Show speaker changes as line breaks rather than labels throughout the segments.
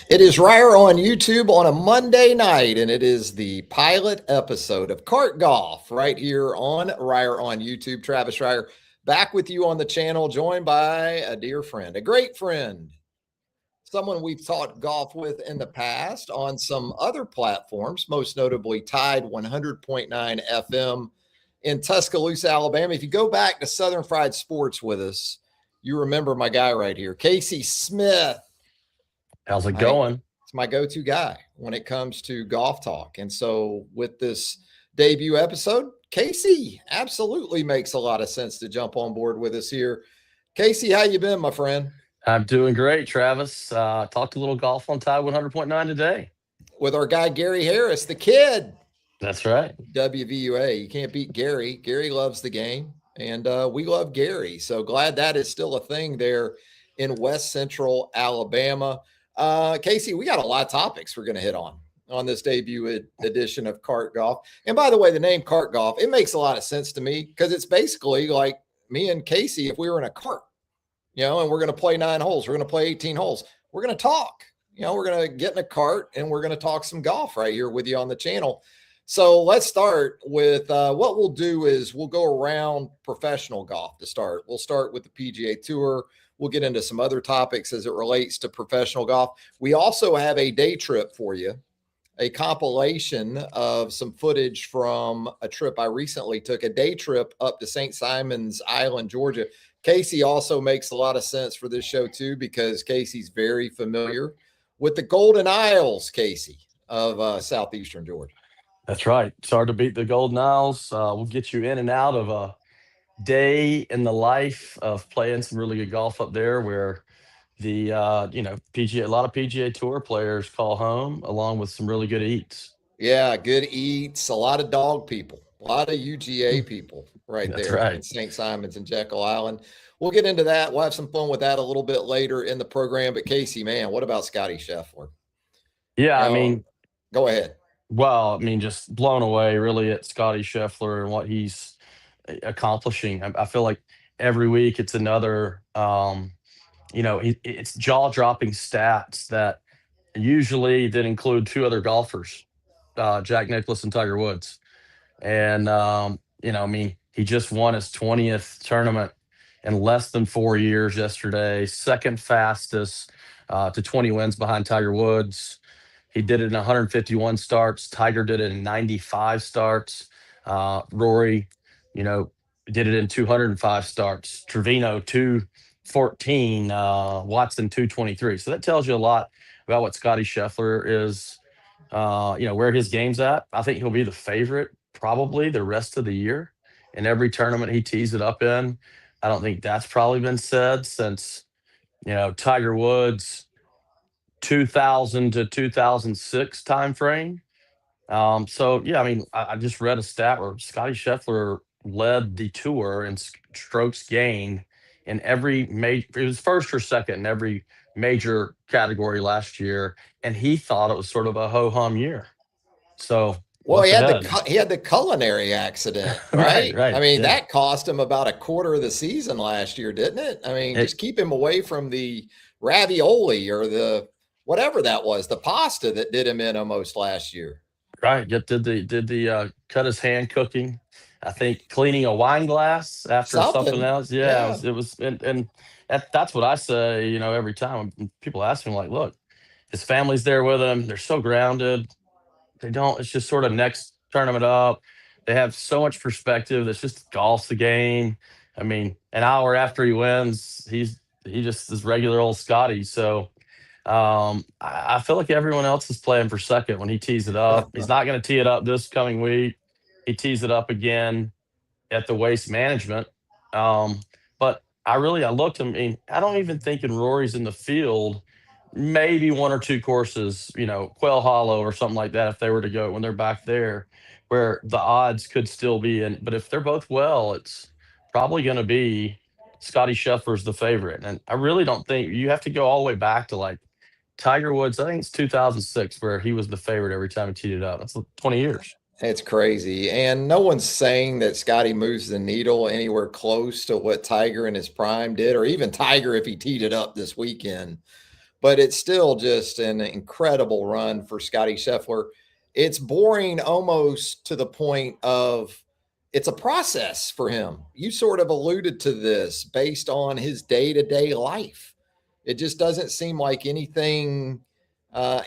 It is Reier on YouTube on a Monday night, and it is the pilot episode of Kart Golf right here on Reier on YouTube. Travis Reier back with you on the channel, joined by a dear friend, a great friend, someone we've taught golf with in the past on some other platforms, most notably Tide 100.9 FM in Tuscaloosa, Alabama. If you go back to Southern Fried Sports with us, you remember my guy right here, Casey Smith.
How's it going?
It's my go-to guy when it comes to golf talk. And so with this debut episode, Casey absolutely makes a lot of sense to jump on board with us here. Casey, how you been, my friend?
I'm doing great, Travis. Talked a little golf on Tide 100.9 today.
With our guy, Gary Harris, the kid.
That's right.
WVUA. You can't beat Gary. Gary loves the game, and we love Gary. So glad that is still a thing there in West Central Alabama. Casey, we got a lot of topics we're going to hit on this debut edition of Kart Golf. And by the way, the name Kart Golf, it makes a lot of sense to me because it's basically like me and Casey if we were in a cart, and we're going to play 9 holes. We're going to play 18 holes. We're going to talk. We're going to get in a cart and we're going to talk some golf right here with you on the channel. So let's start with what we'll do is we'll go around professional golf to start. We'll start with the PGA Tour. We'll get into some other topics as it relates to professional golf. We also have a day trip for you, a compilation of some footage from a trip I recently took, a day trip up to St. Simon's Island, Georgia. Casey also makes a lot of sense for this show too, because Casey's very familiar with the Golden Isles, Casey, of southeastern Georgia.
That's right. It's hard to beat the Golden Isles. We'll get you in and out of a day in the life of playing some really good golf up there where the PGA, a lot of PGA Tour players call home along with some really good eats.
Yeah, good eats, a lot of dog people, a lot of UGA people right
That's
there
right.
in St. Simon's and Jekyll Island. We'll get into that. We'll have some fun with that a little bit later in the program. But Casey, man, what about Scottie Scheffler?
Yeah, I mean,
go ahead.
Well, I mean, just blown away really at Scottie Scheffler and what he's accomplishing. I feel like every week it's another, it's jaw-dropping stats that usually that include 2 other golfers, Jack Nicklaus and Tiger Woods. And, he just won his 20th tournament in less than 4 years yesterday, second fastest to 20 wins behind Tiger Woods. He did it in 151 starts. Tiger did it in 95 starts. Rory, did it in 205 starts. Trevino, 214. Watson, 223. So that tells you a lot about what Scottie Scheffler is, where his game's at. I think he'll be the favorite probably the rest of the year in every tournament he tees it up in. I don't think that's probably been said since, Tiger Woods' 2000 to 2006 timeframe. I just read a stat where Scottie Scheffler led the tour in strokes gained in every major. It was first or second in every major category last year, and he thought it was sort of a ho hum year. So,
well, he had the culinary accident, right?
right.
I mean, that cost him about a quarter of the season last year, didn't it? I mean, just keep him away from the ravioli or the whatever that was, the pasta that did him in almost last year.
Right. Did the cut his hand cooking. I think cleaning a wine glass after something else. Yeah. It was and that's what I say, every time when people ask me, like, look, his family's there with him. They're so grounded. It's just sort of next tournament up. They have so much perspective. It's just golf's the game. I mean, an hour after he wins, he just is regular old Scotty. So I feel like everyone else is playing for second when he tees it up. He's not going to tee it up this coming week. He tees it up again at the Waste Management. But I looked. I mean, I don't even think Rory's in the field. Maybe 1 or 2 courses, Quail Hollow or something like that, if they were to go when they're back there, where the odds could still be in. But if they're both well, it's probably going to be Scottie Scheffler's the favorite. And I really don't think you have to go all the way back to like Tiger Woods. I think it's 2006 where he was the favorite every time he teed it up. That's 20 years.
It's crazy. And no one's saying that Scottie moves the needle anywhere close to what Tiger in his prime did, or even Tiger if he teed it up this weekend but it's still just an incredible run for Scottie Scheffler. It's boring almost to the point of it's a process for him. You sort of alluded to this based on his day to day life. It just doesn't seem like anything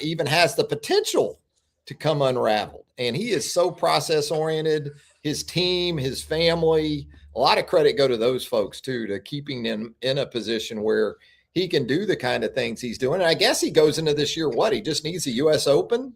even has the potential to come unraveled. And he is so process oriented. His team, his family, a lot of credit go to those folks too, to keeping him in a position where he can do the kind of things he's doing. And I guess he goes into this year, what? He just needs the U.S. Open,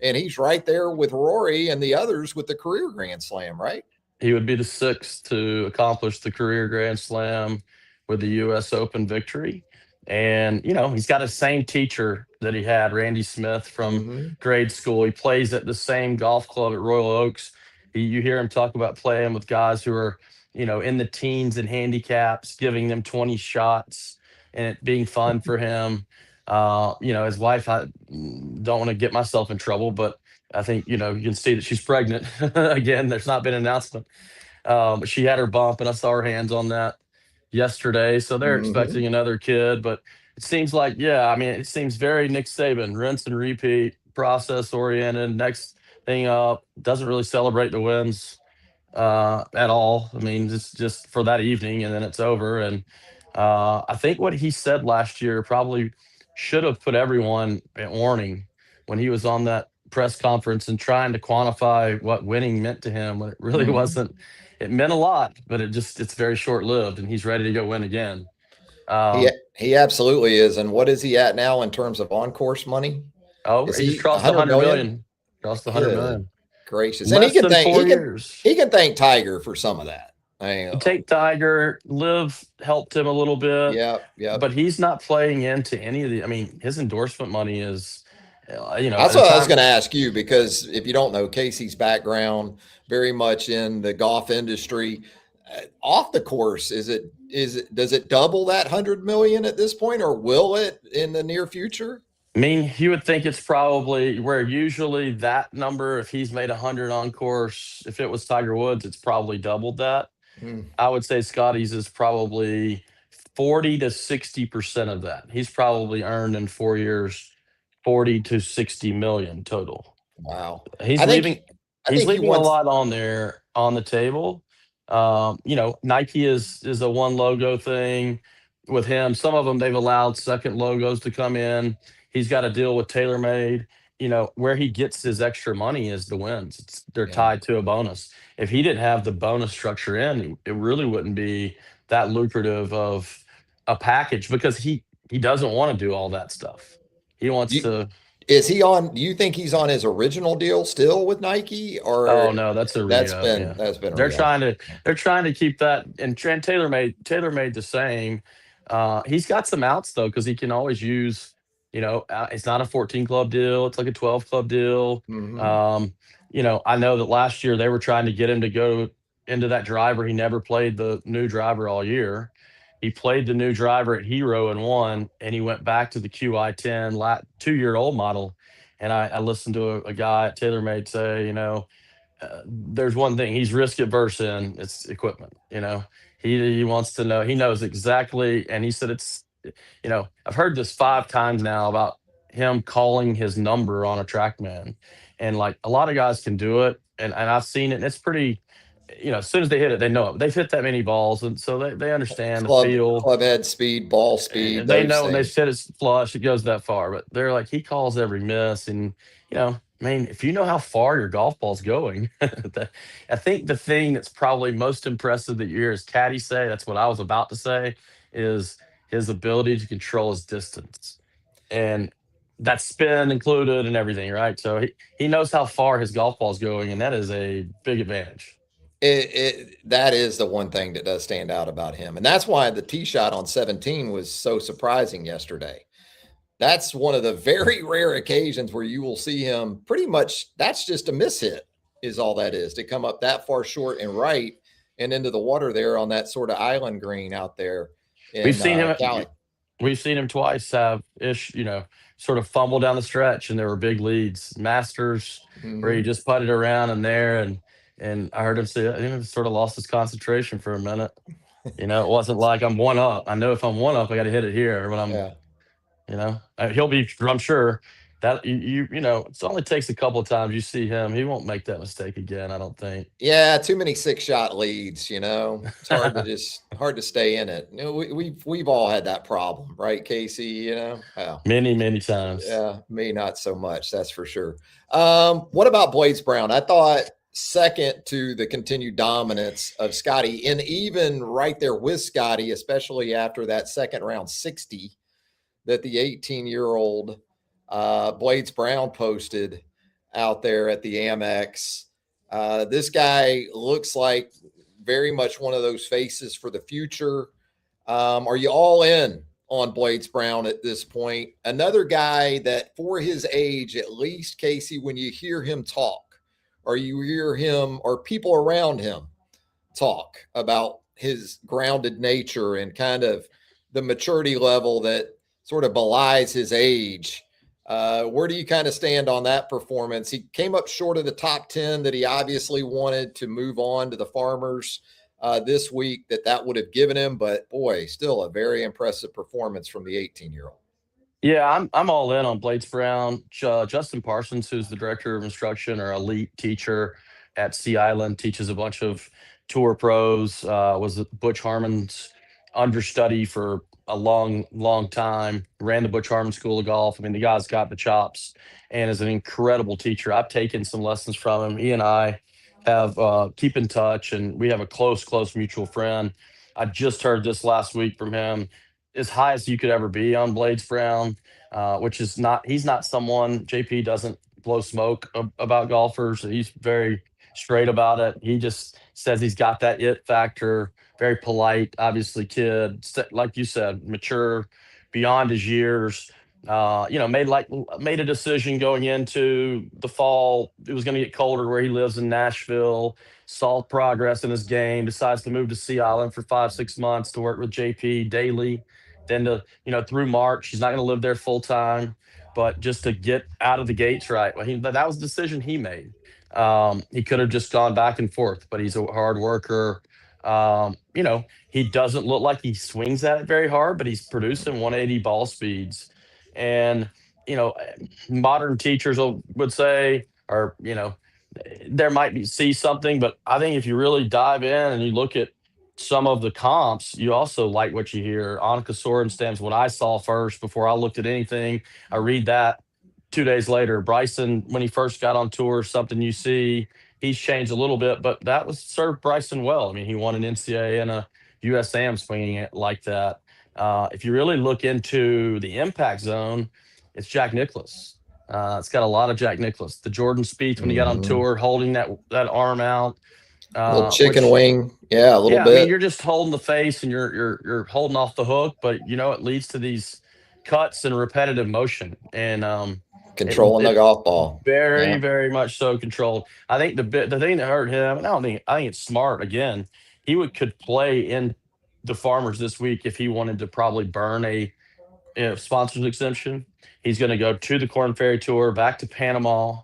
and he's right there with Rory and the others with the career Grand Slam, right?
He would be the sixth to accomplish the career Grand Slam with the U.S. Open victory. And, he's got the same teacher that he had, Randy Smith, from
Mm-hmm.
grade school. He plays at the same golf club at Royal Oaks. You hear him talk about playing with guys who are, in the teens and handicaps, giving them 20 shots and it being fun for him. His wife, I don't want to get myself in trouble, but I think, you can see that she's pregnant. Again, there's not been an announcement. But she had her bump, and I saw her hands on that yesterday. So they're
Mm-hmm.
expecting another kid. But it seems like, yeah, I mean, it seems very Nick Saban, rinse and repeat, process oriented. Next thing up, doesn't really celebrate the wins at all. I mean, just for that evening, and then it's over. And I think what he said last year probably should have put everyone at warning when he was on that press conference and trying to quantify what winning meant to him when it really
Mm-hmm.
wasn't. It meant a lot, but it's very short lived, and he's ready to go win again.
He
Um,
he absolutely is. And what is he at now in terms of on course money? Is
he just
he
crossed
100
100
million?
million. Crossed 100
Good
million.
gracious! And he
Less
can
than
thank
4 years.
he can thank Tiger for some of that. I mean,
Take Tiger, Live helped him a little bit,
yep, yep.
but he's not playing into any of the. I mean, his endorsement money is,
That's
at the
what I was going
time.
to ask you because if you don't know Casey's background, very much in the golf industry, off the course, does it double that 100 million at this point, or will it in the near future?
I mean, you would think it's probably where usually that number, if he's made 100 on course, if it was Tiger Woods, it's probably doubled that.
Mm,
I would say Scotty's is probably 40 to 60% of that. He's probably earned in 4 years 40 to 60 million total.
wow,
He's
I think
leaving
he, I
he's
think he
leaving a
wants.
lot on there on the table. Nike is a one logo thing with him. Some of them they've allowed second logos to come in. He's got a deal with TaylorMade. Where he gets his extra money is the wins. They're
Yeah.
tied to a bonus. If he didn't have the bonus structure in, it really wouldn't be that lucrative of a package because he doesn't want to do all that stuff. He wants
You,
to.
is he on? Do you think he's on his original deal still with Nike, or
Oh no, that's a
that's
re-up.
been
Yeah,
that's been a
they're
re-up?
trying to they're trying to keep that. And Trent Taylor made the same. He's got some outs though because he can always use. It's not a 14 club deal. It's like a 12 club deal.
Mm-hmm.
Um, I know that last year they were trying to get him to go into that driver. He never played the new driver all year. He played the new driver at Hero and won, and he went back to the QI10 2-year-old model. And I listened to a guy at TaylorMade say, there's one thing he's risk adverse in, it's equipment. He wants to know, he knows exactly. And he said I've heard this 5 times now about him calling his number on a TrackMan, and like a lot of guys can do it, and I've seen it, and it's pretty. As soon as they hit it, they know it. They've hit that many balls, and so they understand the feel.
Club head speed, ball speed,
They
those
know when they
things.
said it's flush, it goes that far. But they're like, he calls every miss, and I mean, if you know how far your golf ball's going, I think the thing that's probably most impressive that you hear his caddy say, that's what I was about to say, is his ability to control his distance, and that's spin included and everything, right? So he knows how far his golf ball's going, and that is a big advantage.
That is the one thing that does stand out about him, and that's why the tee shot on 17 was so surprising yesterday. That's one of the very rare occasions where you will see him pretty much. That's just a miss hit, is all that is, to come up that far short and right and into the water there on that sort of island green out there
We've
in
seen him.
Cali.
We've seen him twice have sort of fumble down the stretch, and there were big leads. Masters, where he
Hmm.
just putted around in there, and I heard him say, I think he sort of lost his concentration for a minute. It wasn't like I'm one up. I know if I'm one up, I got to hit it here. When I'm
Yeah.
He'll be, I'm sure that it only takes a couple of times you see him. He won't make that mistake again, I don't think.
Yeah, too many 6-shot leads. It's hard to stay in it. We've all had that problem, right, Casey? Well,
Many, many times.
yeah, me not so much. That's for sure. What about Blades Brown? I thought second to the continued dominance of Scottie, and even right there with Scottie, especially after that second round 60 that the 18-year-old Blades Brown posted out there at the Amex. This guy looks like very much one of those faces for the future. Are you all in on Blades Brown at this point? Another guy that for his age, at least, Casey, when you hear him talk, or you hear him or people around him talk about his grounded nature and kind of the maturity level that sort of belies his age. Where do you kind of stand on that performance? He came up short of the top 10 that he obviously wanted to move on to the Farmers this week that would have given him, but boy, still a very impressive performance from the 18-year-old.
Yeah, I'm all in on Blades Brown. Justin Parsons, who's the director of instruction or elite teacher at Sea Island, teaches a bunch of tour pros. Was Butch Harmon's understudy for a long, long time. Ran the Butch Harmon School of Golf. I mean, the guy's got the chops and is an incredible teacher. I've taken some lessons from him. He and I have keep in touch, and we have a close mutual friend. I just heard this last week from him, as high as you could ever be on Blades Brown, which is he's not someone, JP doesn't blow smoke about golfers. He's very straight about it. He just says he's got that it factor, very polite, obviously kid, like you said, mature beyond his years. Made a decision going into the fall. It was going to get colder where he lives in Nashville. Saw progress in his game. Decides to move to Sea Island for 5-6 months to work with JP daily. Then through March, he's not going to live there full time, but just to get out of the gates right. Well, that was a decision he made. He could have just gone back and forth, but he's a hard worker. He doesn't look like he swings at it very hard, but he's producing 180 ball speeds. And, modern teachers would say, or, there might see something, but I think if you really dive in and you look at some of the comps, you also like what you hear. Annika Sorenstam's what I saw first before I looked at anything. I read that 2 days later. Bryson, when he first got on tour, something you see, he's changed a little bit, but that was served Bryson well. I mean, he won an NCAA and a USAM swinging it like that. If you really look into the impact zone, it's Jack Nicklaus. It's got a lot of Jack Nicklaus. The Jordan Spieth when he got on tour, holding that arm out.
Little chicken wing. Yeah, a little bit.
I mean, you're just holding the face and you're holding off the hook, but it leads to these cuts and repetitive motion. And
controlling the golf ball.
Very, very much so controlled. I think the thing that hurt him, and I think it's smart. Again, he could play in the Farmers this week if he wanted to probably burn a sponsors exemption. He's going to go to the Korn Ferry Tour, back to Panama,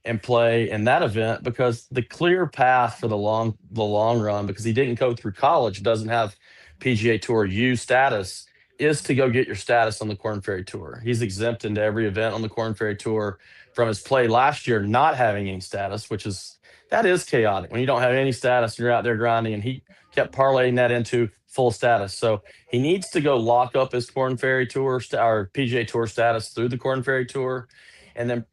and play in that event because the clear path for the long run, because he didn't go through college, doesn't have PGA Tour U status, is to go get your status on the Korn Ferry Tour. He's exempt into every event on the Korn Ferry Tour from his play last year, not having any status, that is chaotic. When you don't have any status, you're out there grinding, and he kept parlaying that into full status. So he needs to go lock up his Korn Ferry Tour or PGA Tour status through the Korn Ferry Tour. And then,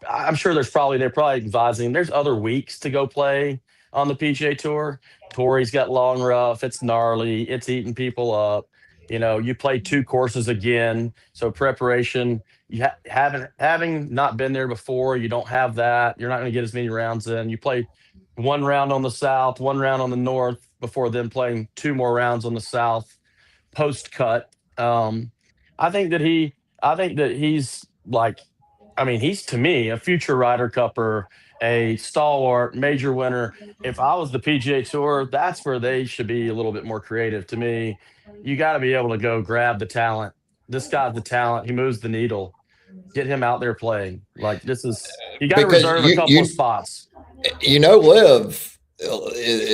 I'm sure they're probably advising there's other weeks to go play on the PGA Tour. Torrey's got long rough. It's gnarly. It's eating people up. You play 2 courses again. So preparation, you having not been there before, you don't have that. You're not going to get as many rounds in. You play 1 round on the South, 1 round on the North before then playing 2 more rounds on the South post cut. I think that he's he's to me a future Ryder Cupper, a stalwart, major winner. If I was the PGA Tour, that's where they should be a little bit more creative. To me, you got to be able to go grab the talent. This guy's the talent. He moves the needle. Get him out there playing. Like this is you got to reserve a couple of spots.
Liv,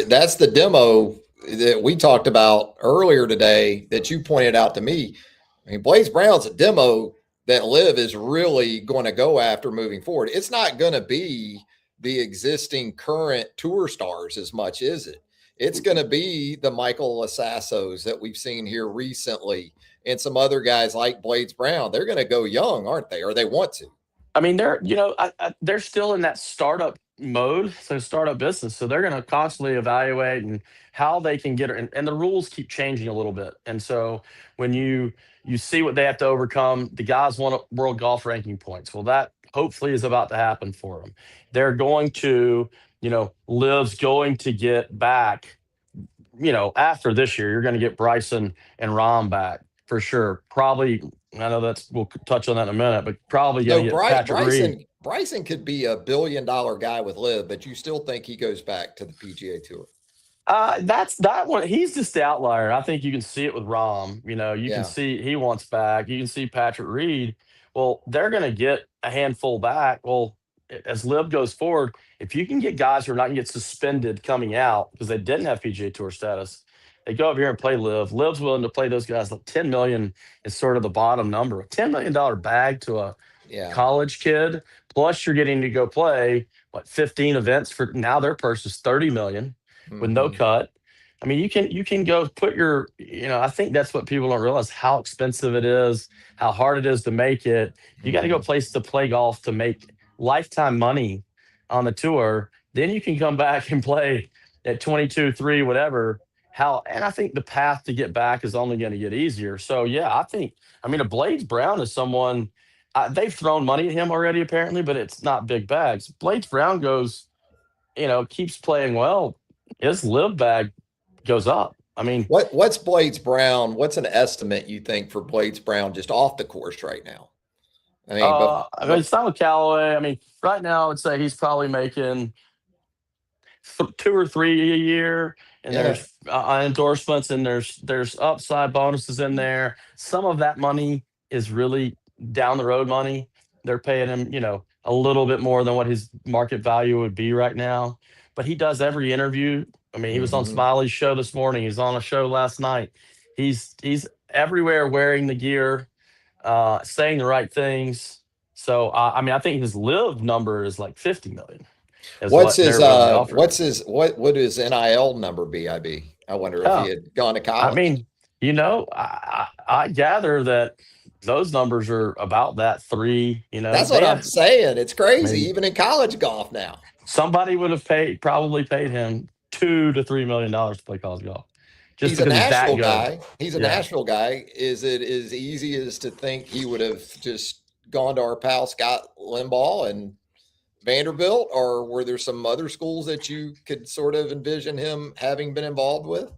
that's the demo that we talked about earlier today that you pointed out to me. I mean, Blaze Brown's a demo that Liv is really going to go after moving forward. It's not going to be the existing current tour stars as much, is it? It's going to be the Michael Lasassos that we've seen here recently and some other guys like Blades Brown. They're going to go young, aren't they? Or they want to.
I mean, they're still in that startup mode, so startup business. So they're going to constantly evaluate and how they can get it, and the rules keep changing a little bit. And so when you see what they have to overcome, the guys want world golf ranking points. Well, that hopefully is about to happen for them. They're going to, Liv's going to get back. After this year, you're going to get Bryson and Rom back for sure. Probably, I know we'll touch on that in a minute, but probably going
So
to get Patrick Reed.
Bryson could be a $1 billion guy with Liv, but you still think he goes back to the PGA Tour?
That's that one. He's just the outlier. I think you can see it with Rom. You can
Yeah.
see he wants back. You can see Patrick Reed. Well, they're going to get a handful back. Well, as Liv goes forward, if you can get guys who are not going to get suspended coming out because they didn't have PGA Tour status, they go over here and play Liv. Liv's willing to play those guys. Like 10 million is sort of the bottom number. A $10 million bag to a college kid. Plus, you're getting to go play 15 events for now. Their purse is 30 million with no cut. I mean, you can go put your, I think that's what people don't realize, how expensive it is, how hard it is to make it. You got to go place to play golf to make lifetime money on the tour. Then you can come back and play at 22, 3, whatever. And I think the path to get back is only going to get easier. So yeah, a Blades Brown is someone, they've thrown money at him already apparently, but it's not big bags. Blades Brown goes, keeps playing well, his Liv bag goes up. I mean,
what's Blades Brown? What's an estimate you think for Blades Brown just off the course right now?
It's not with Callaway. I mean, right now, I'd say he's probably making 2 or 3 a year, and there's endorsements, and there's upside bonuses in there. Some of that money is really down the road money. They're paying him, a little bit more than what his market value would be right now. But he does every interview. I mean, he was on Smiley's show this morning. He's on a show last night. He's everywhere wearing the gear, saying the right things. So I think his Liv number is like 50 million.
What would his NIL number be? I wonder if he had gone to college.
I mean, I gather that those numbers are about that 3.
That's what I'm saying. It's crazy, even in college golf now.
Somebody would have probably paid him $2 to $3 million to play college golf.
He's a Nashville guy. He's a Nashville guy. Is it as easy as to think he would have just gone to our pal Scott Limbaugh and Vanderbilt, or were there some other schools that you could sort of envision him having been involved with?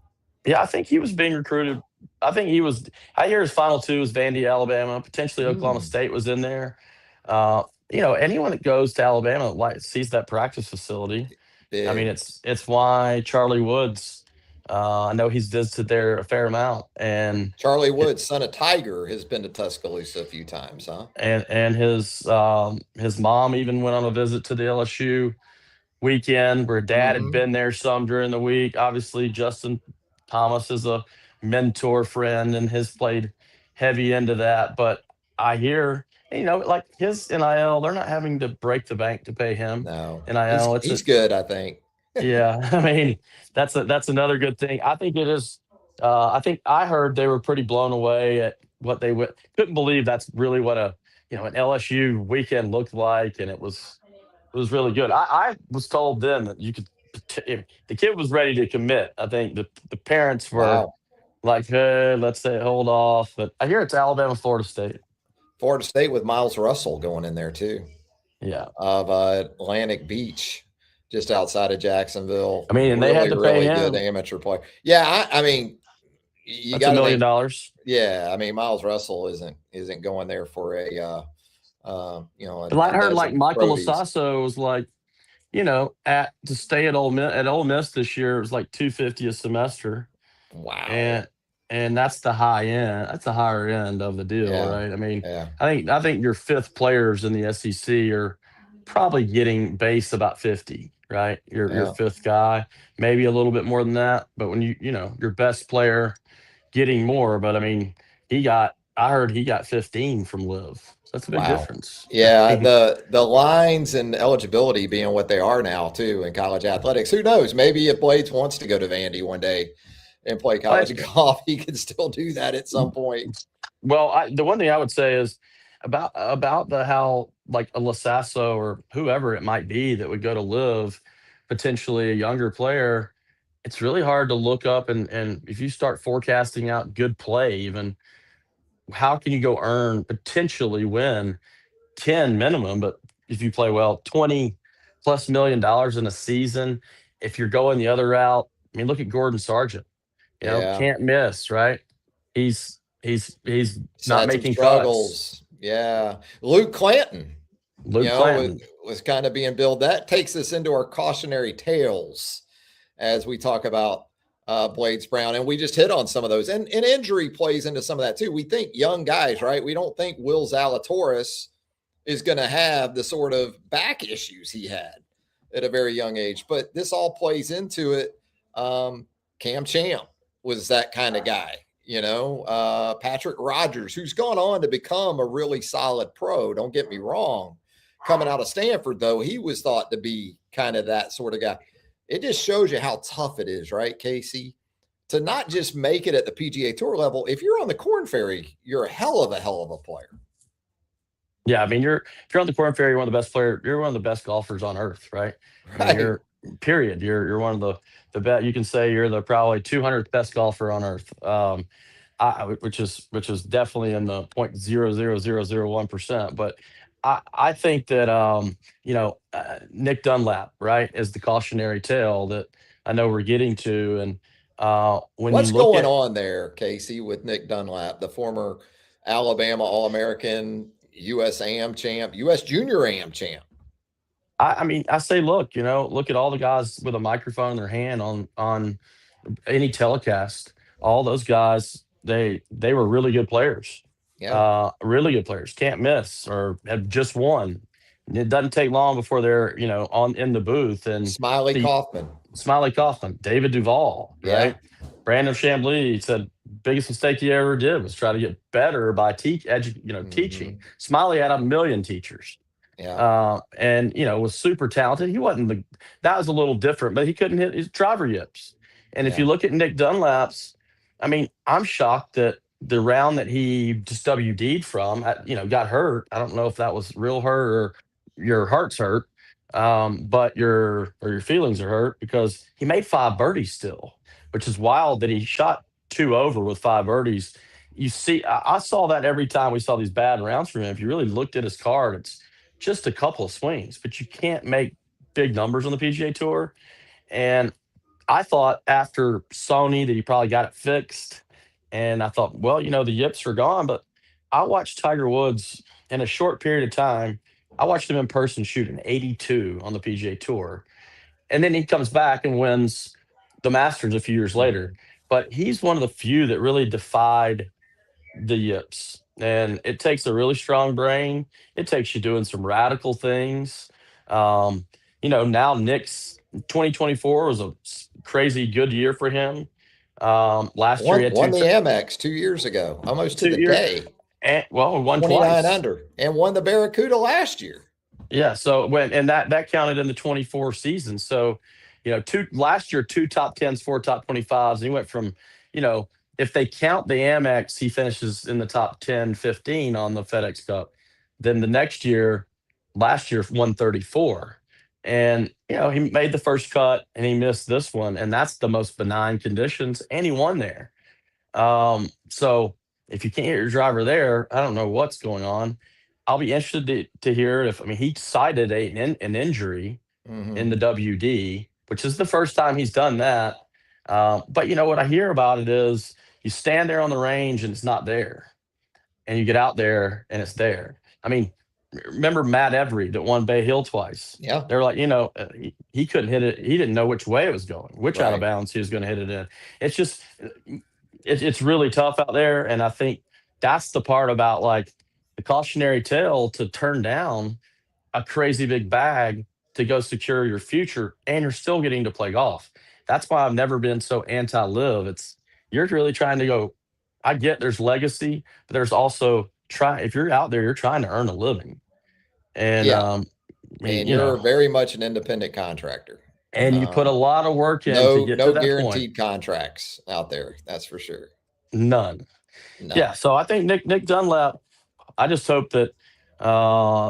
Yeah, I think he was being recruited. I hear his final 2 is Vandy, Alabama. Potentially Oklahoma State was in there. Anyone that goes to Alabama sees that practice facility. Big. I mean, it's why Charlie Woods, I know he's visited there a fair amount. And
Charlie Woods, son of Tiger, has been to Tuscaloosa a few times, huh?
And his mom even went on a visit to the LSU weekend where dad had been there some during the week. Obviously, Justin Thomas is a mentor friend and has played heavy into that. But I hear, like his NIL, they're not having to break the bank to pay him.
No, NIL, he's good, I think.
Yeah, I mean, that's another good thing. I think it is. I think I heard they were pretty blown away at what they couldn't believe. That's really what an LSU weekend looked like, and it was really good. I was told then that you could. If the kid was ready to commit, I think the parents were like, "Hey, let's say hold off." But I hear it's Alabama, Florida State.
Florida State with Miles Russell going in there too.
Yeah,
of Atlantic Beach, just outside of Jacksonville.
I mean, and they had to pay him.
Good amateur player. Yeah, I mean, you got
$1 million.
Yeah, I mean, Miles Russell isn't going there for a
But I heard like Michael Lassasso was like, to stay at Ole Miss this year, it was like $250 a semester.
Wow.
And that's the high end. That's the higher end of the deal, right? I mean, I think your 5th players in the SEC are probably getting base about 50, right? Your 5th guy, maybe a little bit more than that. But when your best player getting more, but I mean, he got I heard he got 15 from Live. That's a big
Wow.
difference. I
Yeah,
mean,
the lines and eligibility being what they are now too in college athletics. Who knows? Maybe if Blades wants to go to Vandy one day and play
but
college golf, he can still do that at some point.
well, the one thing I would say is about the how like a Lasasso or whoever it might be that would go to Live, potentially a younger player. It's really hard to look up and if you start forecasting out good play, even how can you go earn potentially win 10 minimum, but if you play well, 20 plus $1 million in a season. If you're going the other route, I mean, look at Gordon Sargent.
Yeah.
Can't miss, right? He's
He's
not
had some
making cuts.
struggles. Yeah. Luke Clanton,
Luke Clanton.
was kind of being billed. That takes us into our cautionary tales as we talk about Blades Brown. And we just hit on some of those. And injury plays into some of that too. We think young guys, right? We don't think Will Zalatoris is going to have the sort of back issues he had at a very young age. But this all plays into it. Cam Champ was that kind of guy, Patrick Rogers, who's gone on to become a really solid pro. Don't get me wrong. Coming out of Stanford, though, he was thought to be kind of that sort of guy. It just shows you how tough it is, right, Casey? To not just make it at the PGA Tour level. If you're on the Corn Ferry, you're a hell of a player.
Yeah, I mean, if you're on the Corn Ferry, you're one of the best player. You're one of the best golfers on earth, right? I mean,
Right.
you're period. You're one of the best. You can say you're the probably 200th best golfer on earth. Which is definitely in the 0.00001%. But I think that Nick Dunlap, right, is the cautionary tale that I know we're getting to, and when you
What's
look
going
at,
on there, Casey, with Nick Dunlap, the former Alabama All American, US AM champ, US Junior AM champ?
I mean, I say, look at all the guys with a microphone in their hand on any telecast. All those guys, they were really good players,
Yeah.
really good players. Can't miss or have just won. It doesn't take long before they're on in the booth and
Smiley
the
Kaufman.
Smiley Kaufman, David Duval,
Yeah.
right? Brandon Chambly said biggest mistake he ever did was try to get better by teaching.
Mm-hmm.
Smiley had a million teachers,
Yeah.
and was super talented. He wasn't the that was a little different, but he couldn't hit his driver yips. And if
Yeah.
you look at Nick Dunlap's, I mean, I'm shocked that the round that he just WD'd from, got hurt. I don't know if that was real hurt or your heart's hurt, but your feelings are hurt because he made five birdies still, which is wild that he shot two over with five birdies. You see, I saw that every time we saw these bad rounds from him. If you really looked at his card, it's just a couple of swings, but you can't make big numbers on the PGA Tour. And I thought after Sony that he probably got it fixed. And I thought, well, the yips are gone. But I watched Tiger Woods in a short period of time. I watched him in person shoot an 82 on the PGA Tour. And then he comes back and wins the Masters a few years later.
Mm-hmm.
But he's one of the few that really defied the yips. And it takes a really strong brain. It takes you doing some radical things. Um, now Nick's 2024 was a crazy good year for him. Last year he had
Won the Amex 2 years ago, almost to
two
the
year,
day.
and well, won
29
twice.
under, and won the Barracuda last year.
Yeah, so that counted in the 24 season. So, two last year, two top tens, four top 25s. And he went from, if they count the Amex, he finishes in the top 10, 15 on the FedEx Cup. Then the next year, last year, 134. And, he made the first cut and he missed this one. And that's the most benign conditions. And he won there. So if you can't hit your driver there, I don't know what's going on. I'll be interested to hear if, I mean, he cited an injury in
Mm-hmm.
the WD, which is the first time he's done that. But what I hear about it is you stand there on the range and it's not there, and you get out there and it's there. I mean, remember Matt Every that won Bay Hill twice?
Yeah.
They're like, he couldn't hit it. He didn't know which way it was going, which out of
Right.
bounds he was going to hit it in. It's just, it's really tough out there. And I think that's the part about like the cautionary tale to turn down a crazy big bag to go secure your future and you're still getting to play golf. That's why I've never been so anti-live. It's you're really trying to go I get there's legacy, but there's also if you're out there, you're trying to earn a living. And
Yeah,
I mean,
and you're very much an independent contractor.
and you put a lot of work in to get to
No
that point.
guaranteed contracts out there. That's for sure.
None.
None.
Yeah. So I think Nick Dunlap, I just hope that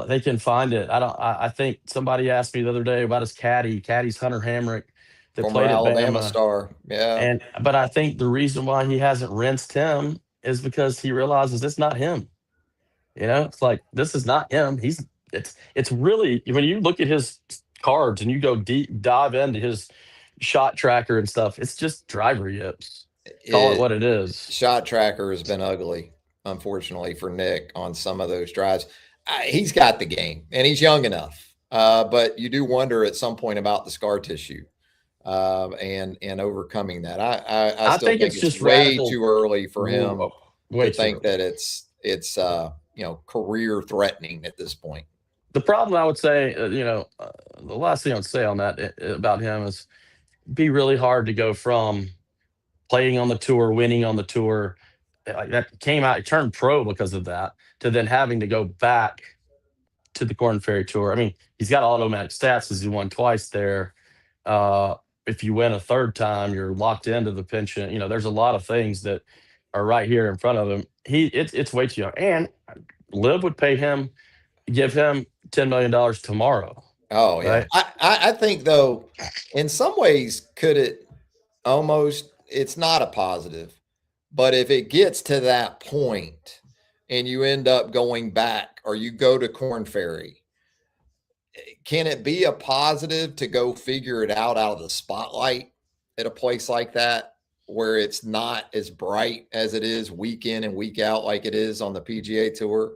they can find it. I think somebody asked me the other day about his caddy. Caddy's Hunter Hamrick that
Former
played at
Alabama
Bama.
star. Yeah.
But I think the reason why he hasn't rinsed him is because he realizes it's not him. It's like this is not him. It's really when you look at his cards and you go deep dive into his shot tracker and stuff, it's just driver yips. Call it what it is.
Shot tracker has been ugly, unfortunately, for Nick on some of those drives. He's got the game and he's young enough. But you do wonder at some point about the scar tissue and overcoming that. I still
think
think
it's just
way
radical.
too early for him to think
early.
that it's career threatening at this point.
The problem I would say, the last thing I would say on that about him is be really hard to go from playing on the tour, winning on the tour. Like that came out, he turned pro because of that, to then having to go back to the Corn Ferry Tour. I mean, he's got automatic stats as he won twice there. If you win a third time, you're locked into the pension. There's a lot of things that are right here in front of him. It's way too young. And Liv would give him $10 million tomorrow.
Oh, yeah. Right? I think, though, in some ways, could it almost – it's not a positive. But if it gets to that point and you end up going back or you go to Corn Ferry, can it be a positive to go figure it out of the spotlight at a place like that where it's not as bright as it is week in and week out like it is on the PGA Tour?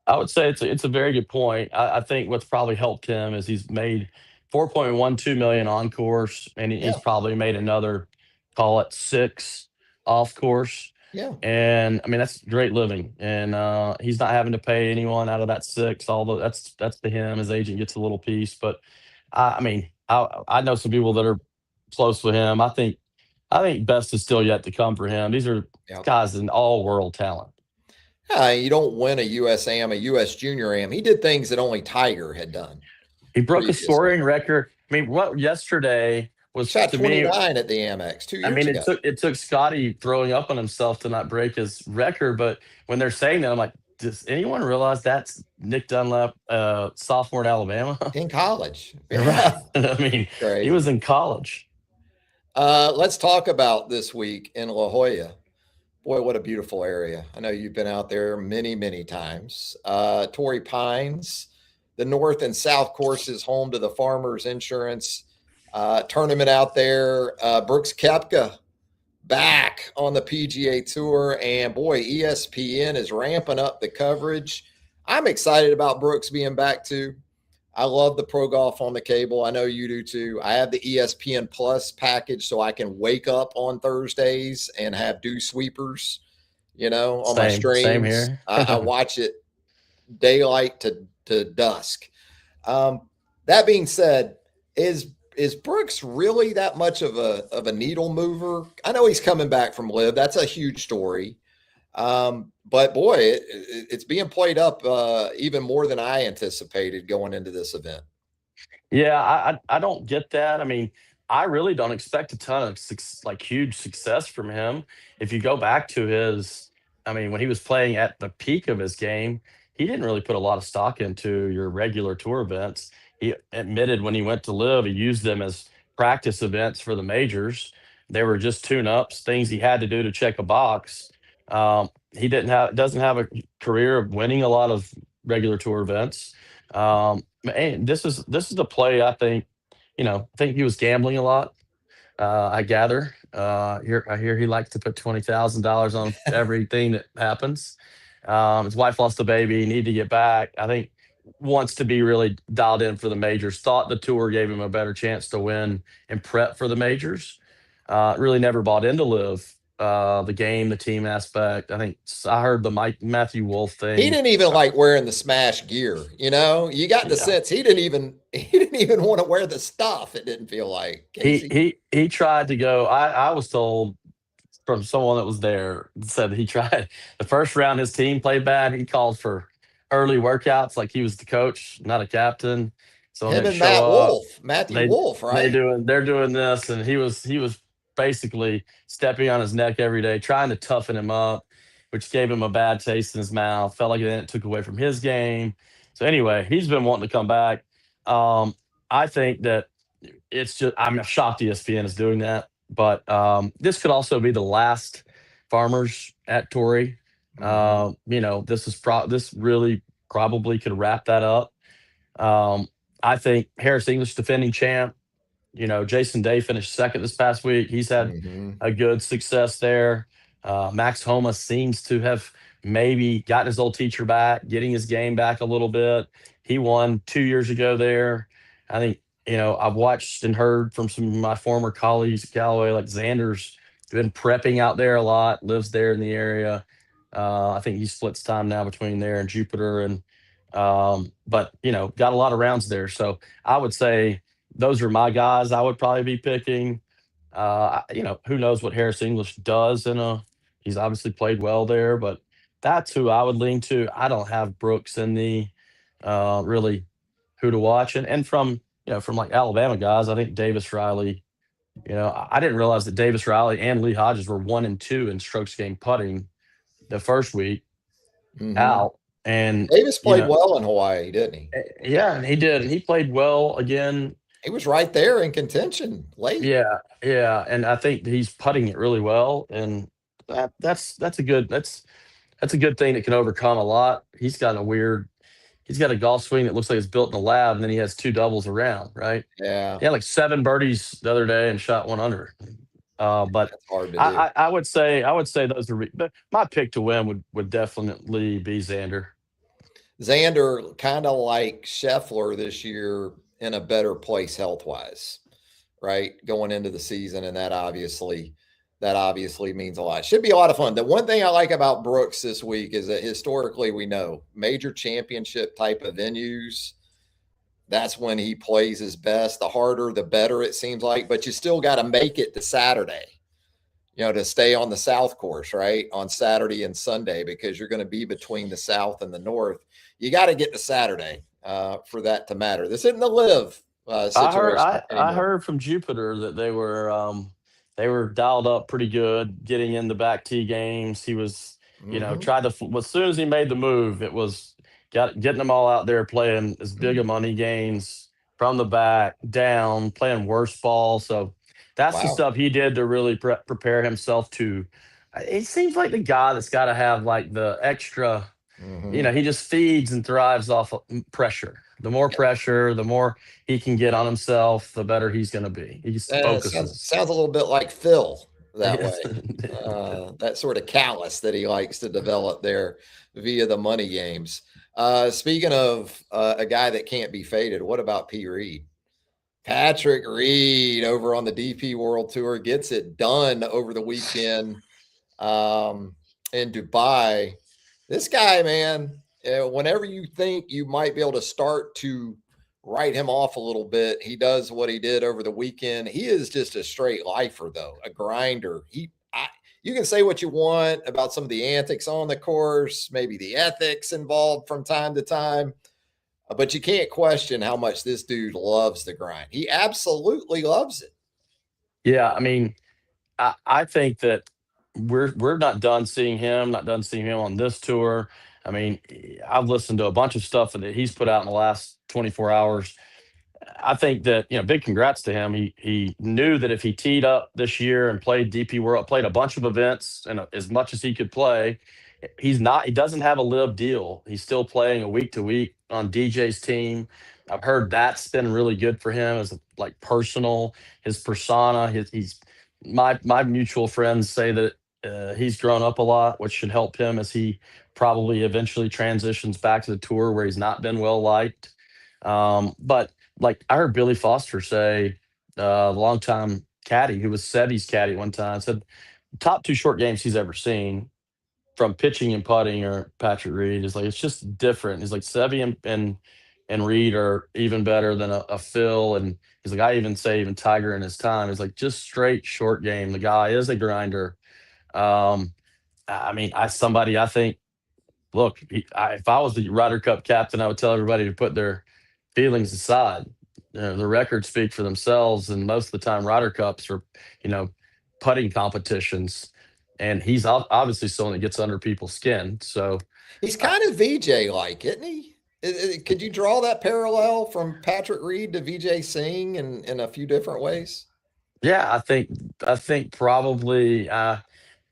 I would say it's a very good point. I think what's probably helped him is he's made $4.12 million on course, and he's probably made another, call it 6 off course.
Yeah.
And I mean, that's great living. And he's not having to pay anyone out of that 6, although that's to him. His agent gets a little piece. But I mean, I know some people that are close with him. I think best is still yet to come for him. These are guys in all world talent.
You don't win a U.S. Am, a U.S. Junior Am. He did things that only Tiger had done.
He broke a scoring record. I mean, what yesterday was
shot 29 at the Amex 2 years ago.
It took Scottie throwing up on himself to not break his record. But when they're saying that, I'm like, does anyone realize that's Nick Dunlap, sophomore in Alabama?
In college.
Yeah. Right. I mean, he was in college.
Let's talk about this week in La Jolla. Boy, what a beautiful area. I know you've been out there many, many times. Torrey Pines, the north and south courses, home to the Farmers Insurance tournament out there. Brooks Koepka back on the PGA Tour. And boy, ESPN is ramping up the coverage. I'm excited about Brooks being back too. I love the Pro Golf on the cable. I know you do too. I have the ESPN Plus package so I can wake up on Thursdays and have dew sweepers, on my streams.
Same here.
I watch it daylight to dusk. That being said, is Brooks really that much of a needle mover? I know he's coming back from LIV. That's a huge story. But boy, it's being played up even more than I anticipated going into this event.
Yeah, I don't get that. I mean, I really don't expect a ton of huge success from him. If you go back to when he was playing at the peak of his game, he didn't really put a lot of stock into your regular tour events. He admitted when he went to LIV, he used them as practice events for the majors. They were just tune-ups, things he had to do to check a box. He doesn't have a career of winning a lot of regular tour events. And this is the play. I think he was gambling a lot. I gather. I hear he likes to put $20,000 on everything that happens. His wife lost a baby. He needed to get back. I think wants to be really dialed in for the majors. Thought the tour gave him a better chance to win and prep for the majors. Really never bought into LIV. The game, the team aspect. I think I heard the Matthew Wolff thing.
He didn't even like wearing the smash gear. You got the sense he didn't even want to wear the stuff. It didn't feel like
he tried to go. I was told from someone that was there said he tried the first round. His team played bad. He called for early workouts like he was the coach, not a captain. Someone
Him
didn't
and
show
Matt
up.
Wolf, Matthew
They
Wolf, right?
they're doing this, and he was basically stepping on his neck every day, trying to toughen him up, which gave him a bad taste in his mouth. Felt like it took away from his game. So anyway, he's been wanting to come back. Um, I think that it's just I'm shocked ESPN is doing that, but this could also be the last Farmers at Torrey.
Mm-hmm.
This this really probably could wrap that up. Um, I think Harris English defending champ. Jason Day finished second this past week. He's had
Mm-hmm.
a good success there. Max Homa seems to have maybe gotten his old teacher back, getting his game back a little bit. He won 2 years ago there. I think, I've watched and heard from some of my former colleagues at Callaway, like Xander's been prepping out there a lot, lives there in the area. I think he splits time now between there and Jupiter. But, got a lot of rounds there. So I would say, those are my guys I would probably be picking. Who knows what Harris English does he's obviously played well there, but that's who I would lean to. I don't have Brooks in the really who to watch. And from like Alabama guys, I think Davis Riley, I didn't realize that Davis Riley and Lee Hodges were 1 and 2 in strokes gained putting the first week
Mm-hmm.
out. And,
Davis played well in Hawaii, didn't he?
yeah, and he did. And he played well again.
He was right there in contention late.
Yeah, yeah, and I think he's putting it really well, and that's a good thing that can overcome a lot. He's got a golf swing that looks like it's built in a lab, and then he has two doubles around, right?
Yeah,
He had like 7 birdies the other day and shot one under. But
that's hard to do.
I would say those are but my pick to win would definitely be Xander.
Xander, kind of like Scheffler this year, in a better place health wise, right? Going into the season, and that obviously means a lot. Should be a lot of fun. The one thing I like about Brooks this week is that historically we know major championship type of venues. That's when he plays his best. The harder, the better it seems like. But you still got to make it to Saturday, to stay on the South course, right? On Saturday and Sunday, because you're going to be between the South and the North. You got to get to Saturday for that to matter. This isn't the live
I heard
situation
I
anymore.
heard from Jupiter that they were dialed up pretty good, getting in the back tee games. He was,
Mm-hmm.
tried to as soon as he made the move, it was getting them all out there playing as big of money games from the back down, playing worse ball. So that's the
Wow.
stuff he did to really prepare himself to. It seems like the guy that's got to have like the extra.
Mm-hmm.
He just feeds and thrives off of pressure. The more pressure, the more he can get on himself, the better he's going to be. He just
Sounds
focuses.
sounds a little bit like Phil that
Yes.
way. That sort of callous that he likes to develop there via the money games. Speaking of a guy that can't be faded, what about P. Reed? Patrick Reed over on the DP World Tour gets it done over the weekend in Dubai. This guy, man, whenever you think you might be able to start to write him off a little bit, he does what he did over the weekend. He is just a straight lifer, though, a grinder. You can say what you want about some of the antics on the course, maybe the ethics involved from time to time, but you can't question how much this dude loves the grind. He absolutely loves it.
Yeah, I mean, I think that we're not done seeing him, not done seeing him on this tour. I mean, I've listened to a bunch of stuff that he's put out in the last 24 hours. I think that, big congrats to him. He knew that if he teed up this year and played DP World, played a bunch of events and as much as he could play, he doesn't have a live deal. He's still playing a week to week on DJ's team. I've heard that's been really good for him as like personal, his persona. He's my mutual friends say that he's grown up a lot, which should help him as he probably eventually transitions back to the tour where he's not been well liked. But like I heard Billy Foster say, the longtime caddy who was Sevy's caddy one time, said top two short games he's ever seen from pitching and putting or Patrick Reed is like it's just different. He's like Sevy and Reed are even better than a Phil, and he's like I even say even Tiger in his time is like just straight short game. The guy is a grinder. Um, I mean, I think, look, if I was the Ryder Cup captain, I would tell everybody to put their feelings aside. The records speak for themselves, and most of the time, Ryder Cups are, you know, putting competitions, and he's obviously someone that gets under people's skin. So,
He's
uh,
kind of VJ like, isn't he? Could you draw that parallel from Patrick Reed to VJ Singh in a few different ways?
yeah, I think probably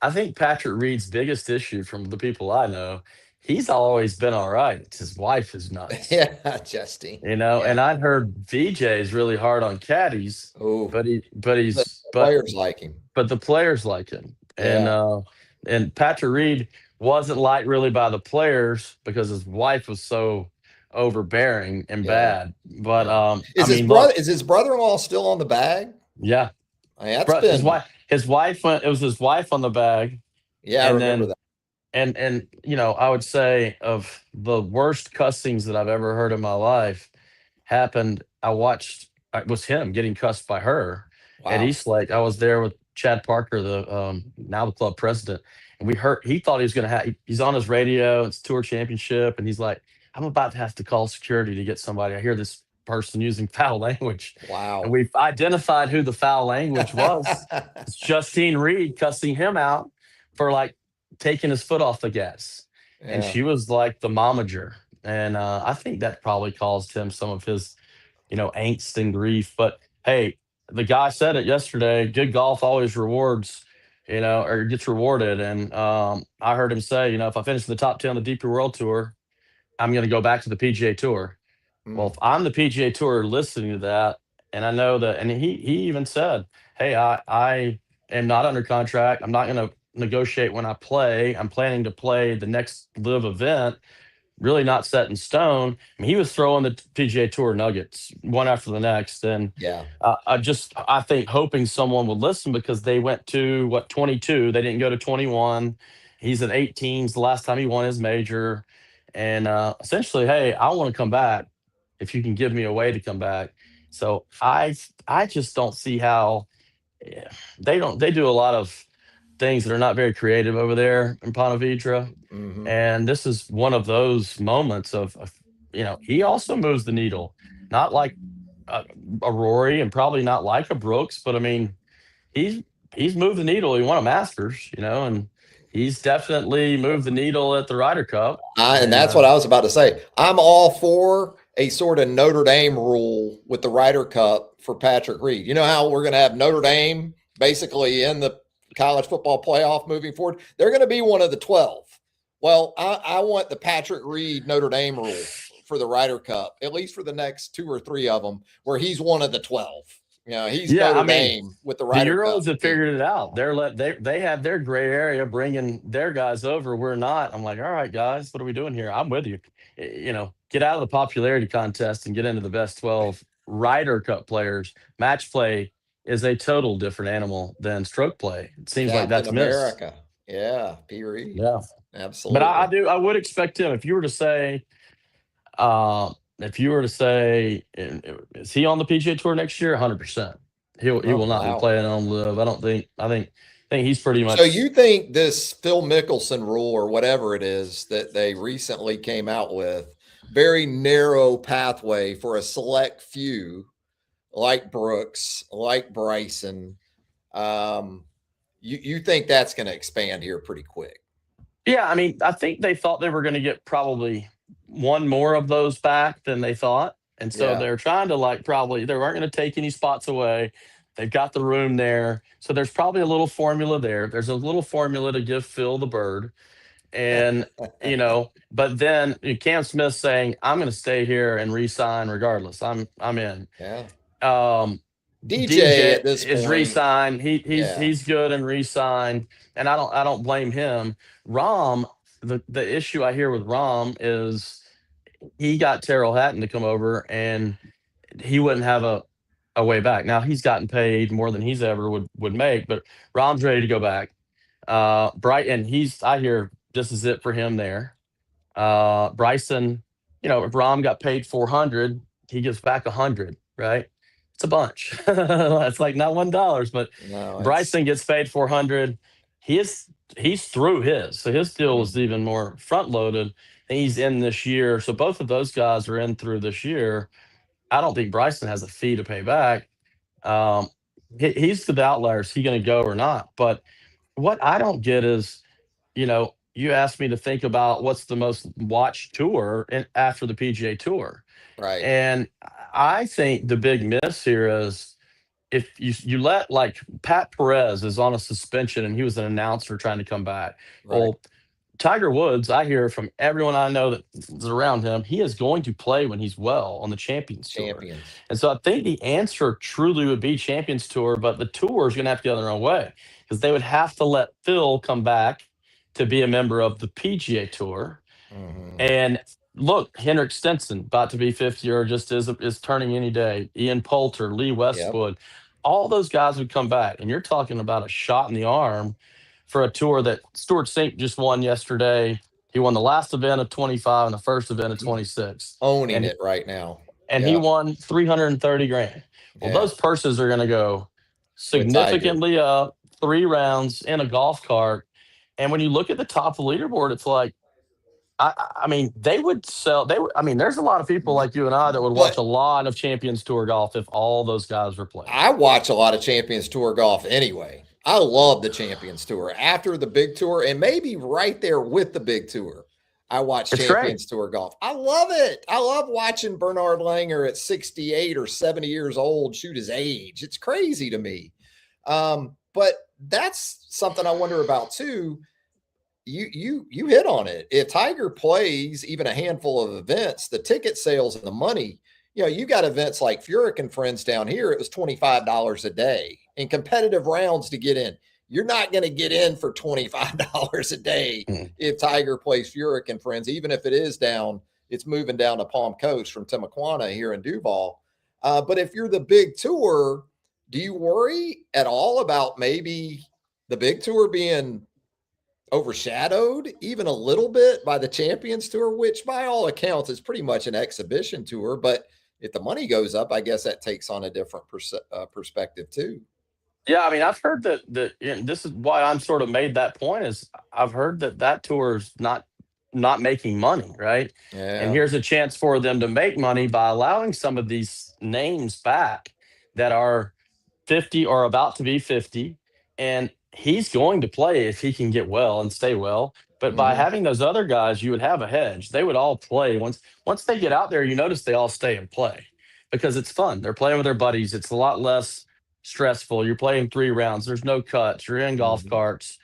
I think Patrick Reed's biggest issue from the people I know, he's always been all right. It's his wife is nuts.
Yeah, Justine.
And
Yeah.
I'd heard VJ is really hard on caddies,
Oh,
but he but
the
he's
players like him.
but the players like him.
Yeah.
And Patrick Reed wasn't liked really by the players because his wife was so overbearing and
Yeah.
bad. But
Yeah.
I mean, look,
Is his brother-in-law still on the bag?
yeah,
I mean, that's
but
been
his wife went. It was his wife on the bag,
yeah, I
and
remember
then
that.
and I would say of the worst cussings that I've ever heard in my life happened. I watched it was him getting cussed by her at
Wow.
East Lake. I was there with Chad Parker, the now the club president, and we heard he thought he was going to have. He's on his radio. It's tour championship, and he's like, "I'm about to have to call security to get somebody. I hear this person using foul language," and
Wow.
we've identified who the foul language was. It's Justine Reed cussing him out for like taking his foot off the gas, and
Yeah.
she was like the momager, and I think that probably caused him some of his angst and grief. But hey, the guy said it yesterday. Good golf always rewards, or gets rewarded. And I heard him say, if I finish in the top 10 on the DP World Tour, I'm going to go back to the PGA Tour. Well, if
Mm.
I'm the PGA Tour listening to that, and I know that, and he even said, "Hey, I am not under contract. I'm not going to negotiate when I play. I'm planning to play the next live event, really not set in stone." I mean, he was throwing the PGA Tour nuggets one after the next, and
Yeah.
I think hoping someone would listen because they went to what 22, they didn't go to 21. He's at 18s the last time he won his major, and essentially, hey, I want to come back if you can give me a way to come back. So I just don't see how yeah, they do a lot of things that are not very creative over there in Ponte Vedra,
Hmm.
and this is one of those moments he also moves the needle, not like a Rory and probably not like a Brooks, but I mean, he's he's moved the needle. He won a Masters, and he's definitely moved the needle at the Ryder Cup.
And
And
that's what I was about to say. I'm all for a sort of Notre Dame rule with the Ryder Cup for Patrick Reed. You know how we're going to have Notre Dame basically in the college football playoff moving forward? They're going to be one of the 12. Well, I want the Patrick Reed Notre Dame rule for the Ryder Cup, at least for the next two or three of them, where he's one of the 12. He's
yeah, I
Notre
mean,
Dame with the
the
Ryder Cup
Euros have
team.
figured it out. They have their gray area bringing their guys over. We're not. I'm like, all right, guys, what are we doing here? I'm with you. Get out of the popularity contest and get into the best 12 Ryder Cup players. Match play is a total different animal than stroke play. It seems like
Captain
that's missed.
America. Yeah, P. Reed.
Yeah, but I
Absolutely.
do. I would expect him if you were to say, is he on the PGA Tour next year? 100%. He
Oh,
will not be
wow.
playing on live. I don't think. I think he's pretty
So
much.
you think this Phil Mickelson rule or whatever it is that they recently came out with, very narrow pathway for a select few like Brooks, like Bryson, um, you think that's going to expand here pretty quick?
Yeah, I mean, I think they thought they were going to get probably one more of those back than they thought, and so
Yeah.
they're trying to probably they weren't going to take any spots away. They've got the room there, so there's probably a little formula there. There's a little formula to give Phil the bird, and but then Cam Smith saying, "I'm going to stay here and re-sign regardless. I'm in."
Yeah.
Um,
DJ
DJ
at this
is
point.
re-signed. He's
Yeah.
he's good and re-signed, and I don't blame him. Rom, the issue I hear with Rom is he got Terrell Hatton to come over, and he wouldn't have a way back. Now he's gotten paid more than he's ever would make, but Rom's ready to go back. Bright, and I hear this is it for him there. Bryson, if Rom got paid 400, he gives back 100, right? It's a bunch. It's like not $1, but
No, it's
Bryson gets paid 400. he is he's through his, so his deal was
Mm,
even more front loaded. And he's in this year, so both of those guys are in through this year. I don't think Bryson has a fee to pay back. Um, he's the outlier. Is he going to go or not? But what I don't get is, you asked me to think about what's the most watched tour after the PGA Tour,
right,
and I think the big miss here is if you let, like, Pat Perez is on a suspension and he was an announcer trying to come back.
right.
Well, Tiger Woods, I hear from everyone I know that's around him, he is going to play when he's well on the Champions Tour.
Champions.
And so I think the answer truly would be Champions Tour, but the tour is going to have to go their own way because they would have to let Phil come back to be a member of the PGA Tour.
Hmm.
And look, Henrik Stenson, about to be 50 or just is turning any day. Ian Poulter, Lee
Yep.
Westwood, all those guys would come back. And you're talking about a shot in the arm for a tour that Stuart Sink just won yesterday. He won the last event of 25 and the first event of
He's
26.
owning
And
it right now.
he
Yeah.
won 330 grand. Well,
Yeah.
those purses are going to go
With Tiger.
significantly up, 3 rounds in a golf cart. And when you look at the top of the leaderboard, it's like, I mean, they would sell. I mean, there's a lot of people like you and I that would watch
But
a lot of Champions Tour golf if all those guys were playing.
I watch a lot of Champions Tour golf anyway. I love the Champions Tour after the big tour and maybe right there with the big tour. I watch
It's great.
Champions Tour golf. I love it. I love watching Bernard Langer at 68 or 70 years old shoot his age. It's crazy to me. But that's something I wonder about too. You hit on it. If Tiger plays even a handful of events, the ticket sales and the money, you got events like Furyk and Friends down here, it was $25 a day in competitive rounds to get in. You're not going to get in for $25 a day
Mm.
if Tiger plays Furyk and Friends, even if it is down, it's moving down to Palm Coast from Timuquana here in Duval. But if you're the big tour, do you worry at all about maybe the big tour being overshadowed even a little bit by the Champions Tour, which by all accounts is pretty much an exhibition tour? But if the money goes up, I guess that takes on a different perspective too.
Yeah, I mean, I've heard that this is why I'm sort of made that point is I've heard that tour's not making money, right? And
Yeah.
here's a chance for them to make money by allowing some of these names back that are 50 or about to be 50. And he's going to play if he can get well and stay well. But by
Hmm.
having those other guys, you would have a hedge. They would all play. Once they get out there, you notice they all stay and play because it's fun. They're playing with their buddies. It's a lot less stressful. You're playing 3 rounds. There's no cuts. You're in golf
Hmm.
carts.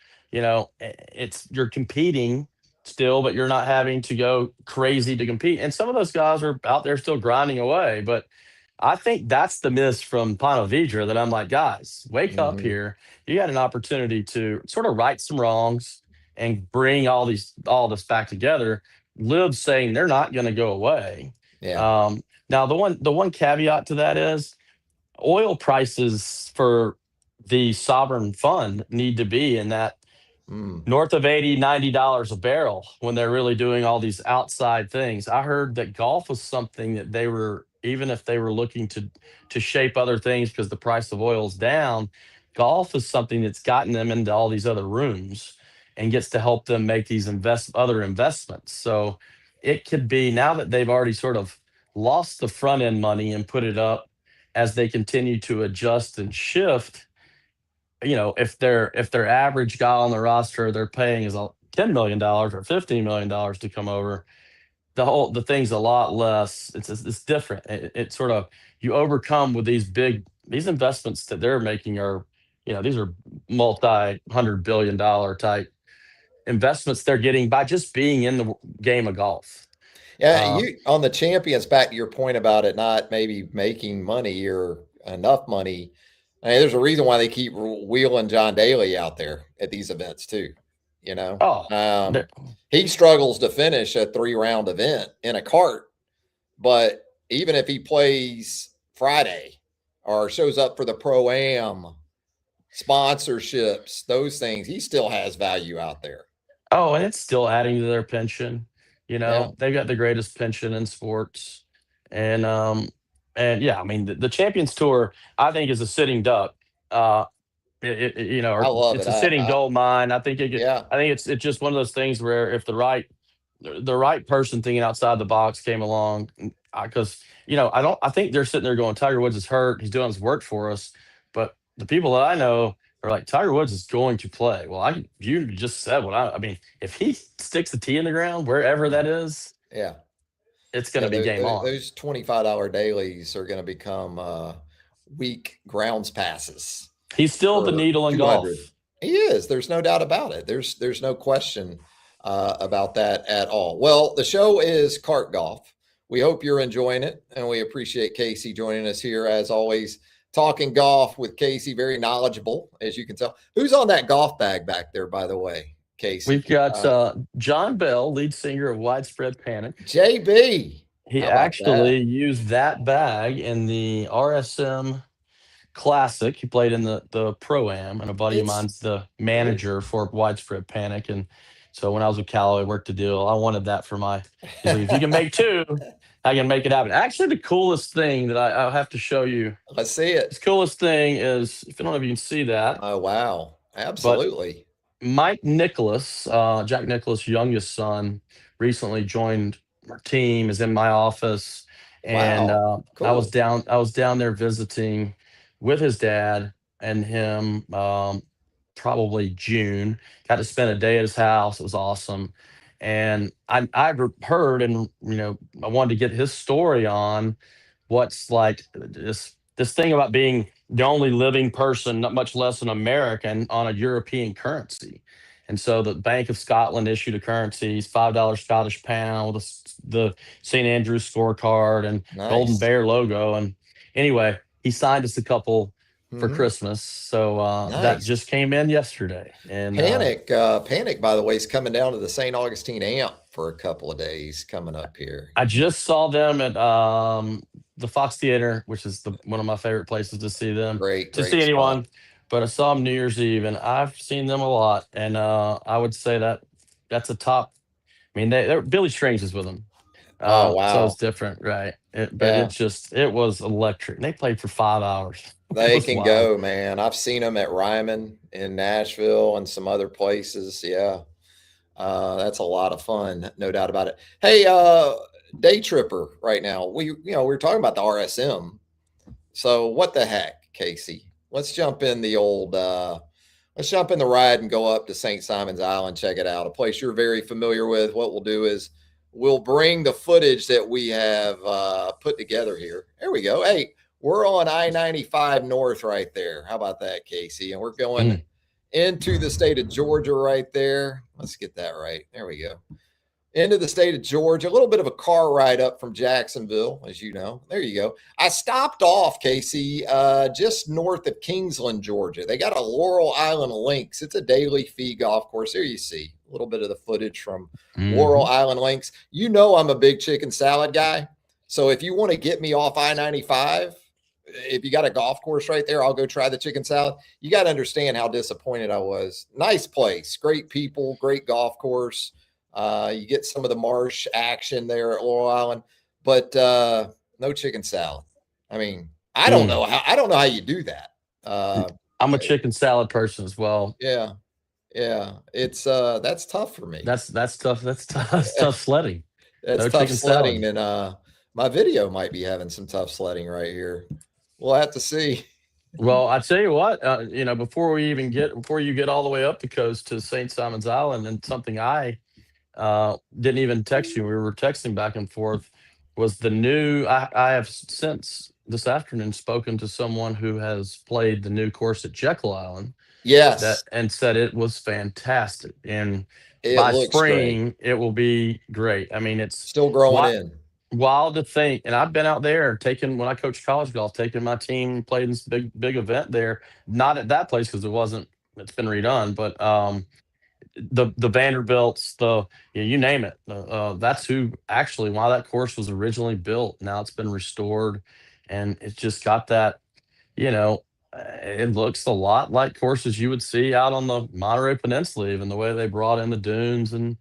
You're competing still, but you're not having to go crazy to compete. And some of those guys are out there still grinding away. But I think that's the miss from Ponte Vedra that I'm like, guys, wake up
Hmm.
here. You got an opportunity to sort of right some wrongs and bring all this back together. Live saying they're not going to go away.
Yeah.
Now the one caveat to that is oil prices for the sovereign fund need to be in that
Mm.
north of 80, $90 a barrel when they're really doing all these outside things. I heard that golf was something that they were, even if they were looking to shape other things because the price of oil is down, golf is something that's gotten them into all these other rooms and gets to help them make these other investments. So it could be now that they've already sort of lost the front end money and put it up as they continue to adjust and shift. If their average guy on the roster they're paying is $10 million or $15 million to come over, the thing's a lot less. It's different. It sort of, you overcome with these investments that they're making are, these are multi-$100 billion type investments they're getting by just being in the game of golf.
Yeah,
Um,
you on the Champions, back to your point about it not maybe making money or enough money. I mean, there's a reason why they keep wheeling John Daly out there at these events too. You know,
oh,
um, he struggles to finish a 3 round event in a cart, but even if he plays Friday or shows up for the pro am, sponsorships, those things, he still has value out there.
and it's still adding to their pension.
Yeah.
They've got the greatest pension in sports, and yeah, I mean the Champions Tour I think is a sitting duck. Uh,
I love
it's
it.
a sitting gold mine.
Yeah,
I think it's just one of those things where if the right person thinking outside the box came along, because I think they're sitting there going, Tiger Woods is hurt, he's doing his work for us, but the people that I know are like, Tiger Woods is going to play. Well, you just said what I mean. If he sticks the tee in the ground wherever that is,
yeah,
it's going
yeah.
to be game on.
Those $25 dailies are going to become week grounds passes
He's still the
for
needle in
200.
golf.
He is. There's no doubt about it. There's no question about that at all. Well, the show is Cart Golf. We hope you're enjoying it, and we appreciate Casey joining us here as always. Talking golf with Casey, very knowledgeable, as you can tell. Who's on that golf bag back there, by the way,
We've
Casey?
got John Bell, lead singer of Widespread Panic.
JB.
He
How about
actually
that?
used that bag in the RSM Classic. He played in the Pro-Am, and a buddy of
It's
mine's the
it,
manager for Widespread Panic. And so when I was with Callaway, worked the deal. I wanted that for my. He's like, if you can make two, I can make it happen. Actually, the coolest thing that I'll have to show you.
Let's see
This
it.
coolest thing is, if I don't know if you can see that,
Oh wow.
but
Absolutely.
Mike Nicholas, Jack Nicholas' youngest son, recently joined our team. Is in my office, and
Wow. Cool.
I was down there visiting with his dad and him. Probably June. Got to spend a day at his house. It was awesome, and I've heard, and I wanted to get his story on what's like this thing about being the only living person, not much less an American, on a European currency. And so the Bank of Scotland issued a currency, it's $5 Scottish pound with the St. Andrews scorecard and Golden
Nice.
Bear logo. And anyway, he signed us a couple for
Hmm.
Christmas. So that
Nice.
just came in yesterday. And
Panic, by the way, is coming down to the St. Augustine Amp for a couple of days coming up here.
I just saw them at the Fox Theater, which is one of my favorite places to see them,
Great,
to see
great spot.
anyone. But I saw them New Year's Eve, and I've seen them a lot. And I would say that's a top. I mean, Billy Strings is with them,
Oh
so it's
wow.
different, right? But
Yeah.
it was electric. They played for 5 hours. It
They
was
can
wild.
go, man. I've seen them at Ryman in Nashville and some other places. Yeah. That's a lot of fun, no doubt about it. Hey, day tripper right now. We're talking about the RSM. So what the heck, Casey? Let's jump in the ride and go up to St. Simon's Island, check it out. A place you're very familiar with. What we'll do is we'll bring the footage that we have put together here. There we go. Hey, we're on I-95 North right there. How about that, Casey? And we're going
Mm.
into the state of Georgia right there. Let's get that right. There we go. Into the state of Georgia. A little bit of a car ride up from Jacksonville, as you know. There you go. I stopped off, Casey, just north of Kingsland, Georgia. They got a Laurel Island Links. It's a daily fee golf course. There you see a little bit of the footage from Laurel
Hmm.
Island Links. You know I'm a big chicken salad guy. So if you want to get me off I-95, if you got a golf course right there, I'll go try the chicken salad. You got to understand how disappointed I was. Nice place, great people, great golf course. You get some of the marsh action there at Laurel Island, but no chicken salad. I mean,
Mm.
I don't know how you do that. Uh,
I'm a chicken salad person as well.
yeah, yeah, it's that's tough for me.
That's tough. That's tough. That's tough sledding.
That's
No
tough
chicken salad.
sledding, and my video might be having some tough sledding right here. We'll have to see.
Well, I tell you what, before you get all the way up the coast to St. Simon's Island, and something I didn't even text you. We were texting back and forth. Was the new? I have since this afternoon spoken to someone who has played the new course at Jekyll Island that
Yes,
and said it was fantastic. And
it
by
looks great.
spring, it will be great. I mean, it's
Still growing
what
in.
wild to think. And I've been out there taking when I coached college golf, taking my team, played in this big event there. Not at that place because it wasn't. It's been redone, but the Vanderbilts, you name it. That's who actually why that course was originally built. Now it's been restored, and it's just got that. You know, it looks a lot like courses you would see out on the Monterey Peninsula, even the way they brought in the dunes and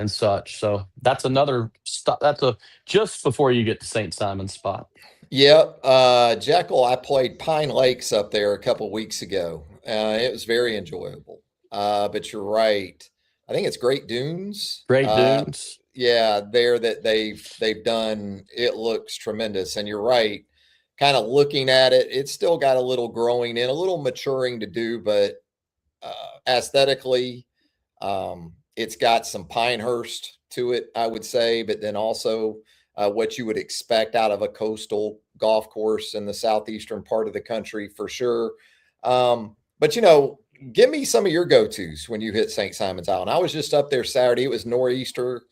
such. So that's another stop. That's a just before you get to St. Simon's spot.
Yep. Jekyll, I played Pine Lakes up there a couple weeks ago, It was very enjoyable. But you're right. I think it's Great Dunes.
Great Dunes.
Yeah, there that they've done. It looks tremendous, and you're right. Kind of looking at it, it's still got a little growing in, a little maturing to do, but aesthetically, it's got some Pinehurst to it, I would say, but then also what you would expect out of a coastal golf course in the southeastern part of the country for sure. But give me some of your go-tos when you hit St. Simon's Island. I was just up there Saturday. It was nor'easter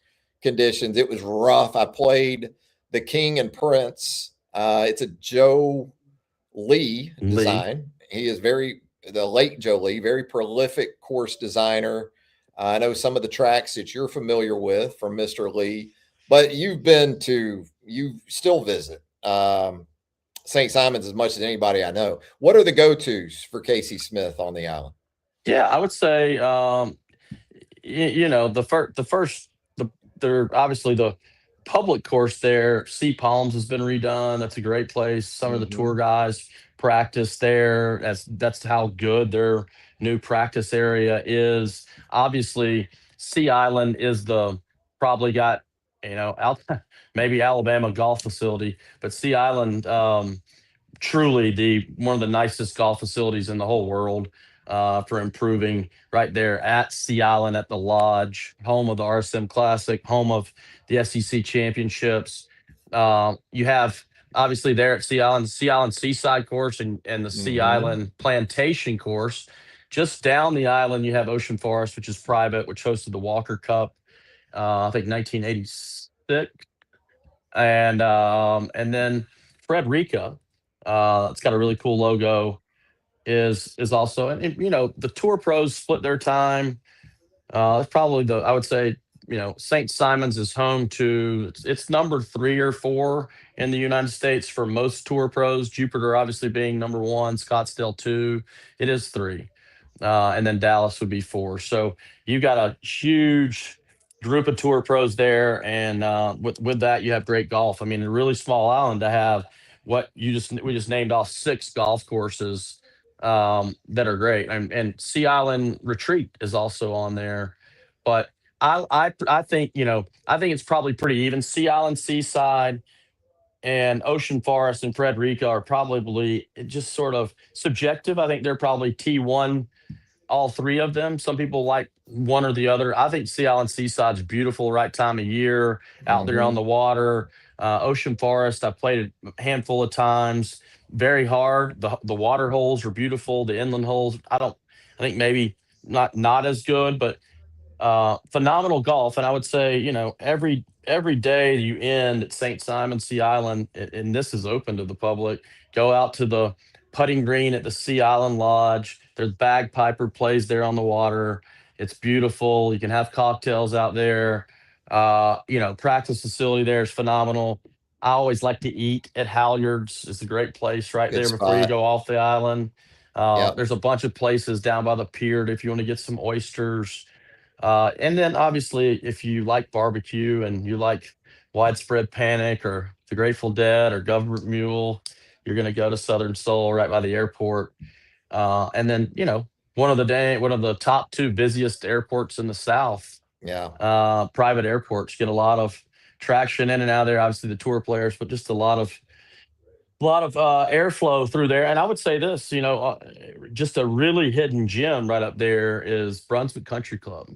conditions. It was rough. I played the King and Prince. It's a Joe Lee design. He is the late Joe Lee, very prolific course designer. I know some of the tracks that you're familiar with from Mr. Lee, but you still visit St. Simon's as much as anybody I know. What are the go-tos for Casey Smith on the island?
Yeah, I would say, they're obviously the public course there. Sea Palms has been redone. That's a great place. Some of the tour guys practice there. That's how good their new practice area is. Obviously, Sea Island is the probably got maybe Alabama golf facility, but Sea Island, truly the one of the nicest golf facilities in the whole world, for improving right there at Sea Island at the Lodge, home of the RSM Classic, home of the SEC championships. You have obviously there at Sea Island Seaside course and the Sea Island Plantation course. Just down the island, you have Ocean Forest, which is private, which hosted the Walker Cup, I think 1986, and then Frederica. It's got a really cool logo. Is also, and the tour pros split their time. It's probably I would say, St. Simon's is home to, it's number 3 or 4 in the United States for most tour pros. Jupiter obviously being number 1, Scottsdale 2. It is 3. And then Dallas would be 4. So you got a huge group of tour pros there, and with that, you have great golf. I mean, a really small island to have we just named off 6 golf courses, that are great, and Sea Island Retreat is also on there, but I think I think it's probably pretty even. Sea Island Seaside and Ocean Forest and Frederica are probably just sort of subjective. I think they're probably T1, all 3 of them. Some people like one or the other. I think Sea Island Seaside's beautiful, right time of year, out there on the water. Ocean Forest, I played it a handful of times. Very hard. The water holes are beautiful. The inland holes, I think maybe not as good, but phenomenal golf. And I would say, every day you end at St. Simon Sea Island, and this is open to the public, go out to the putting green at the Sea Island Lodge. There's bagpiper plays there on the water. It's beautiful. You can have cocktails out there. Practice facility there is phenomenal. I always like to eat at Halyards. It's a great place right
Good
there before you
spot.
go off the island.
Yep.
There's a bunch of places down by the pier if you want to get some oysters. And then obviously, if you like barbecue and you like Widespread Panic or the Grateful Dead or Government Mule, you're going to go to Southern Soul right by the airport. And then, one of the top 2 busiest airports in the South,
Yeah.
private airports, get a lot of traction in and out of there. Obviously, the tour players, but just a lot of airflow through there. And I would say this, just a really hidden gem right up there is Brunswick Country Club,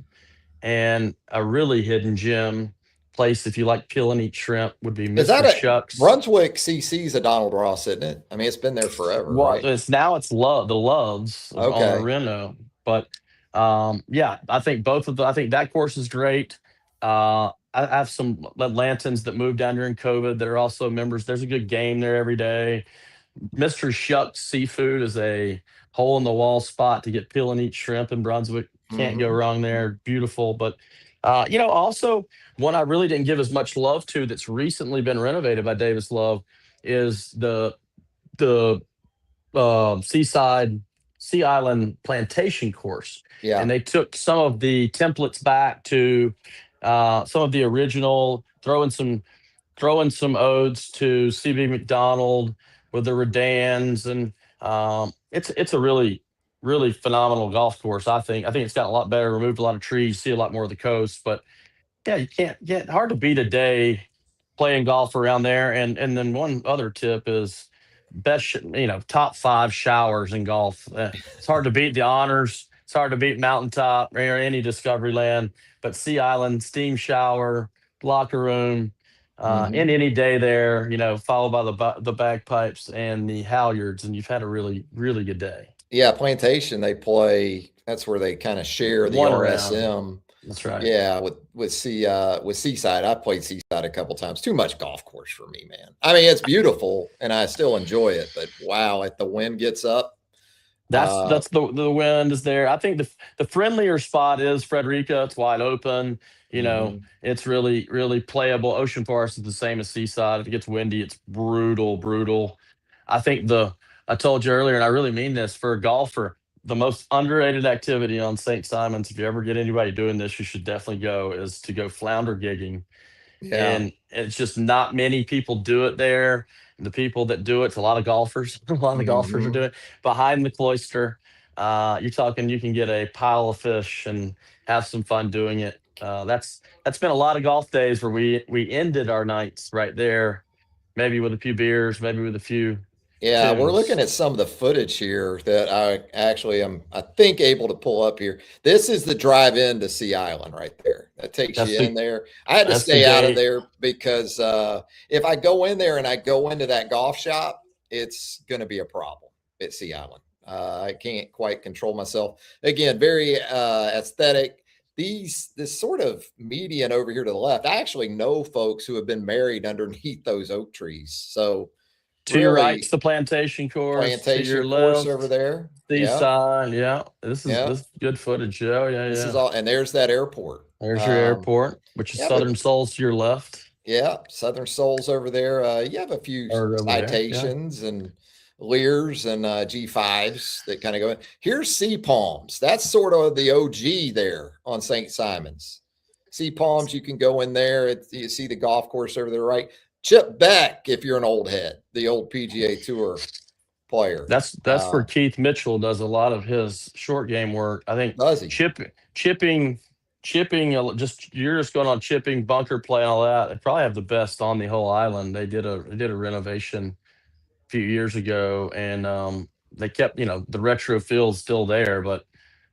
and a really hidden gem place if you like peel and eat shrimp would be
Is that
Mr.
a
Shucks.
Brunswick CC's a Donald Ross, isn't it? I mean, it's been there forever,
Well,
right?
it's the Loves on the
Okay.
Reno, but yeah, I think that course is great. I have some Atlantans that moved down during COVID that are also members. There's a good game there every day. Mr. Shucks Seafood is a hole in the wall spot to get peel and eat shrimp in Brunswick. Can't go wrong there. Beautiful. But, also one I really didn't give as much love to that's recently been renovated by Davis Love is the Seaside Sea Island Plantation course.
Yeah.
And they took some of the templates back to some of the original, throwing some odes to CB McDonald with the Redans, and it's a really really phenomenal golf course. I think it's gotten a lot better, removed a lot of trees, see a lot more of the coast. But yeah, you can't get hard to beat a day playing golf around there. And then one other tip is top 5 showers in golf. It's hard to beat the Honors. It's hard to beat Mountaintop or any Discovery Land, but Sea Island steam shower, locker room, in
Mhm.
any day there, followed by the bagpipes and the halyards, and you've had a really really good day.
Yeah, Plantation, they play that's where they kinda share the
One round.
RSM.
That's right.
Yeah, with Seaside. I played Seaside a couple times. Too much golf course for me, man. I mean, it's beautiful and I still enjoy it, but wow, if the wind gets up,
That's
uh
that's the wind is there. I think the friendlier spot is Frederica. It's wide open.
mhm.
It's really really playable. Ocean Forest is the same as Seaside. If it gets windy, it's brutal, brutal. I think the I told you earlier, and I really mean this for a golfer, the most underrated activity on St. Simons. If you ever get anybody doing this, you should definitely go. Is to go flounder gigging,
Yeah.
and it's just not many people do it there. The people that do it's a lot of golfers. A lot of golfers are
Mhm.
doing it behind the cloister. You're talking you can get a pile of fish and have some fun doing it. That's been a lot of golf days where we ended our nights right there, maybe with a few beers, maybe with a few
Yeah, we're looking
tunes.
at some of the footage here that I actually am, I think, able to pull up here. This is the drive in to Sea Island right there. That takes
That's
you
the
in there. I had to
that's the
stay out of
gate.
there because if I go in there and I go into that golf shop, it's going to be a problem at Sea Island. I can't quite control myself. Again, very aesthetic. This sort of median over here to the left. I actually know folks who have been married underneath those oak trees. So
To your right,
really
it's the plantation course. To your
plantation course over
left,
there. Yeah,
seaside. Yeah, this is
yeah.
this is good footage. Yeah, yeah,
This is
yeah.
all, and there's that airport.
There's your airport, which is
Yeah, but
Southern Souls to your left,
yeah, Southern Souls over there. You have a few
or over there. Yeah.
citations and Lears and G5s that kind of go in. Here's Sea Palms. That's sort of the OG there on St. Simon's. Sea Palms, you can go in there. You see the golf course over there, right? Chip Beck, if you're an old head, the old PGA Tour player.
That's where Keith Mitchell does a lot of his short game work. I think
Does he?
chipping, just you're just going on chipping, bunker play, and all that. They probably have the best on the whole island. They did a renovation a few years ago, and they kept the retro feel's still there, but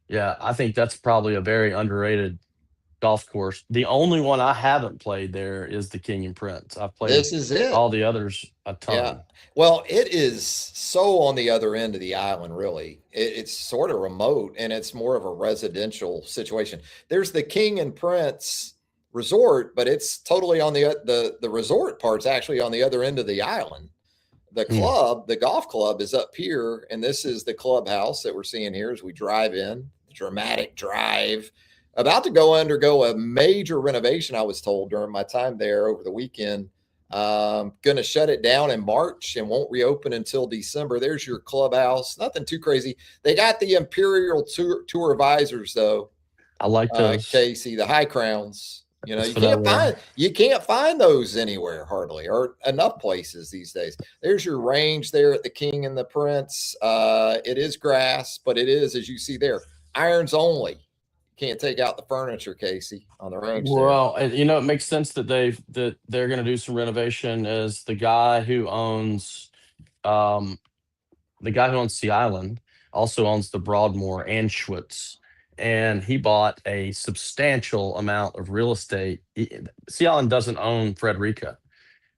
yeah, I think that's probably a very underrated golf course. The only one I haven't played there is the King and Prince. I've played
This is it.
all the others a
Yeah.
ton.
Well, it is so on the other end of the island, really. It's sort of remote and it's more of a residential situation. There's the King and Prince resort, but it's totally on the resort part's actually on the other end of the island. The
Mm.
club, the golf club is up here, and this is the clubhouse that we're seeing here as we drive in. The dramatic drive. About to go undergo a major renovation, I was told during my time there over the weekend. Going to shut it down in March and won't reopen until December. There's your clubhouse. Nothing too crazy. They got the Imperial Tour advisors though.
I like those.
Casey, the high crowns. You know,
That's what I wear.
you can't find those anywhere hardly, or enough places these days. There's your range there at the King and the Prince. It is grass, but it is, as you see there, irons only. Can't take out the furniture, Casey, on the range there.
Well, and, it makes sense that they're going to do some renovation. As um the guy who owns the island also owns the Broadmoor and Schwitz, and he bought a substantial amount of real estate. Sea Island doesn't own Frederica,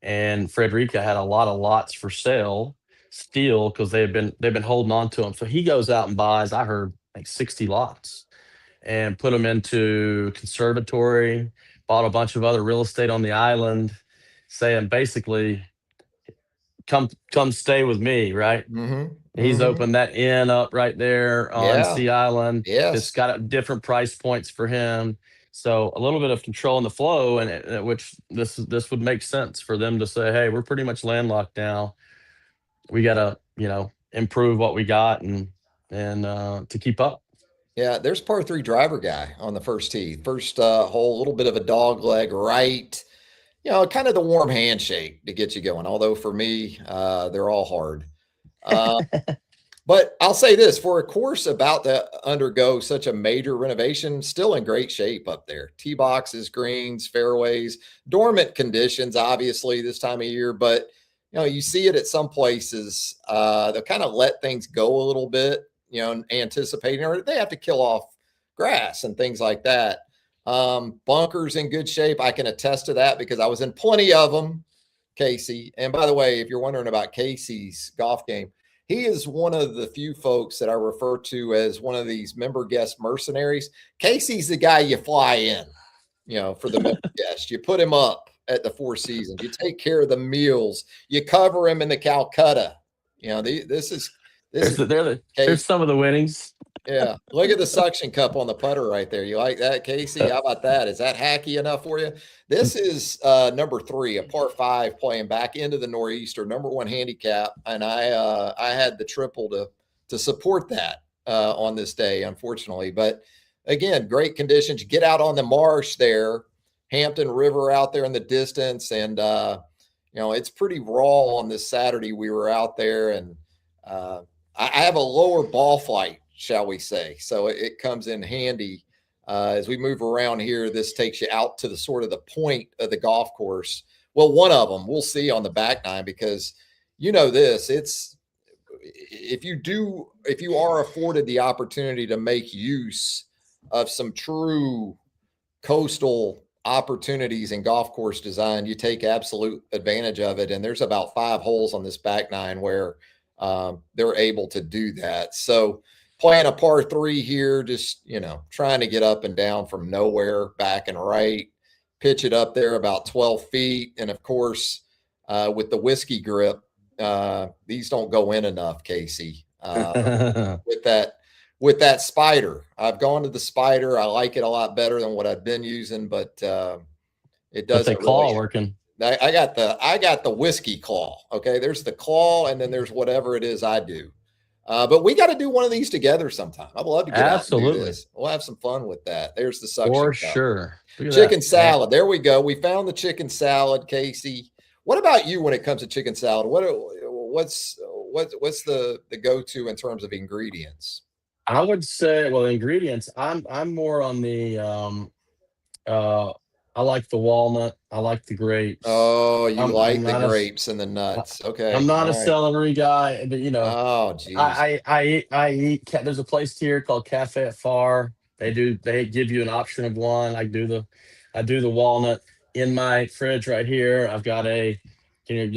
and Frederica had a lot of lots for sale still because they've been holding on to them. So he goes out and buys, I heard, like 60 lots and put them into conservatory, bought a bunch of other real estate on the island, saying basically, come stay with me, right?
Mm-hmm.
He's
Mm-hmm.
opened that inn up right there on
Yeah.
Sea Island. It's
Yes.
got different price points for him. So a little bit of control in the flow, and which this would make sense for them to say, "Hey, we're pretty much landlocked now. We got to improve what we got and to keep up."
Yeah, there's par three driver guy on the first tee. First hole, a little bit of a dog leg right. You know, kind of the warm handshake to get you going. Although for me, they're all hard. Uh, But I'll say this, for a course about to undergo such a major renovation, still in great shape up there. Tee boxes, greens, fairways, dormant conditions, obviously, this time of year. But, you see it at some places. They'll kind of let things go a little bit, anticipating, or they have to kill off grass and things like that. Bunkers in good shape. I can attest to that because I was in plenty of them, Casey. And by the way, if you're wondering about Casey's golf game, he is one of the few folks that I refer to as one of these member guest mercenaries. Casey's the guy you fly in, for the member guest. You put him up at the Four Seasons. You take care of the meals. You cover him in the Calcutta. There's
some of the winnings.
Yeah. Look at the suction cup on the putter right there. You like that, Casey? How about that? Is that hacky enough for you? This is number 3, a par 5 playing back into the Nor'easter, number 1 handicap. And I had the triple to support that on this day, unfortunately. But again, great conditions. You get out on the marsh there, Hampton River out there in the distance. And, it's pretty raw on this Saturday. We were out there, and I have a lower ball flight, shall we say. So it comes in handy as we move around here. This takes you out to the sort of the point of the golf course. Well, one of them we'll see on the back nine, because it's, if you are afforded the opportunity to make use of some true coastal opportunities in golf course design, you take absolute advantage of it. And there's about 5 holes on this back nine where they're able to do that. So playing a par 3 here, just, trying to get up and down from nowhere, back and right, pitch it up there about 12 feet. And of course, with the whiskey grip, these don't go in enough, Casey, with that Spider. I've gone to the Spider. I like it a lot better than what I've been using, but it doesn't
claw working.
I got the whiskey claw. Okay. There's the claw, and then there's whatever it is I do. But we got to do one of these together sometime. I'd love to get out and do this. We'll have some fun with that. There's the suction
for
cup.
Sure.
Chicken salad. There we go. We found the chicken salad, Casey. What about you when it comes to chicken salad? What's the go-to in terms of ingredients?
I would say, well, ingredients. I'm more on the I like the walnut. I like the grapes.
Oh, you like the grapes and the nuts. Okay.
I'm not a celery guy, but
Oh, geez.
I eat. There's a place here called Cafe at Far. They give you an option of one. I do the walnut. In my fridge right here, I've got the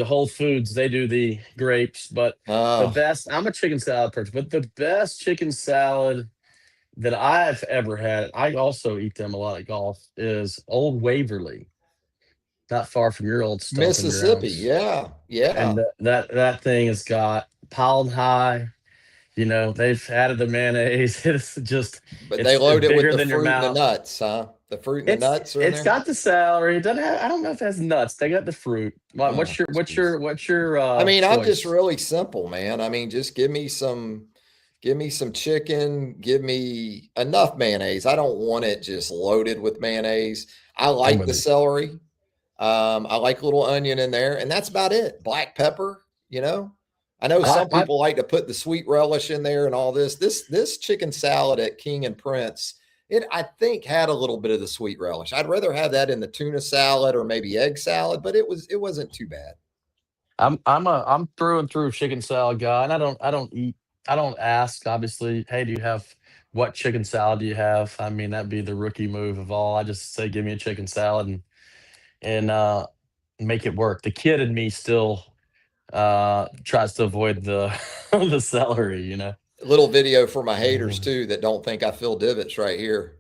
Whole Foods. They do the grapes, but the best. I'm a chicken salad person, but the best chicken salad that I've ever had, I also eat them a lot at golf, is Old Waverly, not far from your old stomping
Mississippi.
grounds.
Yeah.
And that thing has got piled high. They've added the mayonnaise. It's just,
but they load it with the fruit and the nuts, huh? The fruit and the nuts are in there?
It's got the celery. It doesn't have, I don't know if it has nuts. They got the fruit. What's your
I mean,
choice?
I'm just really simple, man. I mean, just give me some chicken, give me enough mayonnaise. I don't want it just loaded with mayonnaise. I like the celery. I like a little onion in there, and that's about it. Black pepper, I know some people like to put the sweet relish in there and all this. This chicken salad at King and Prince, I think had a little bit of the sweet relish. I'd rather have that in the tuna salad or maybe egg salad, but it wasn't too bad.
I'm through and through chicken salad guy, and I don't ask, obviously, hey, what chicken salad do you have? I mean, that'd be the rookie move of all. I just say, give me a chicken salad and make it work. The kid in me still tries to avoid the the celery,
A little video for my haters too that don't think I fill divots right here.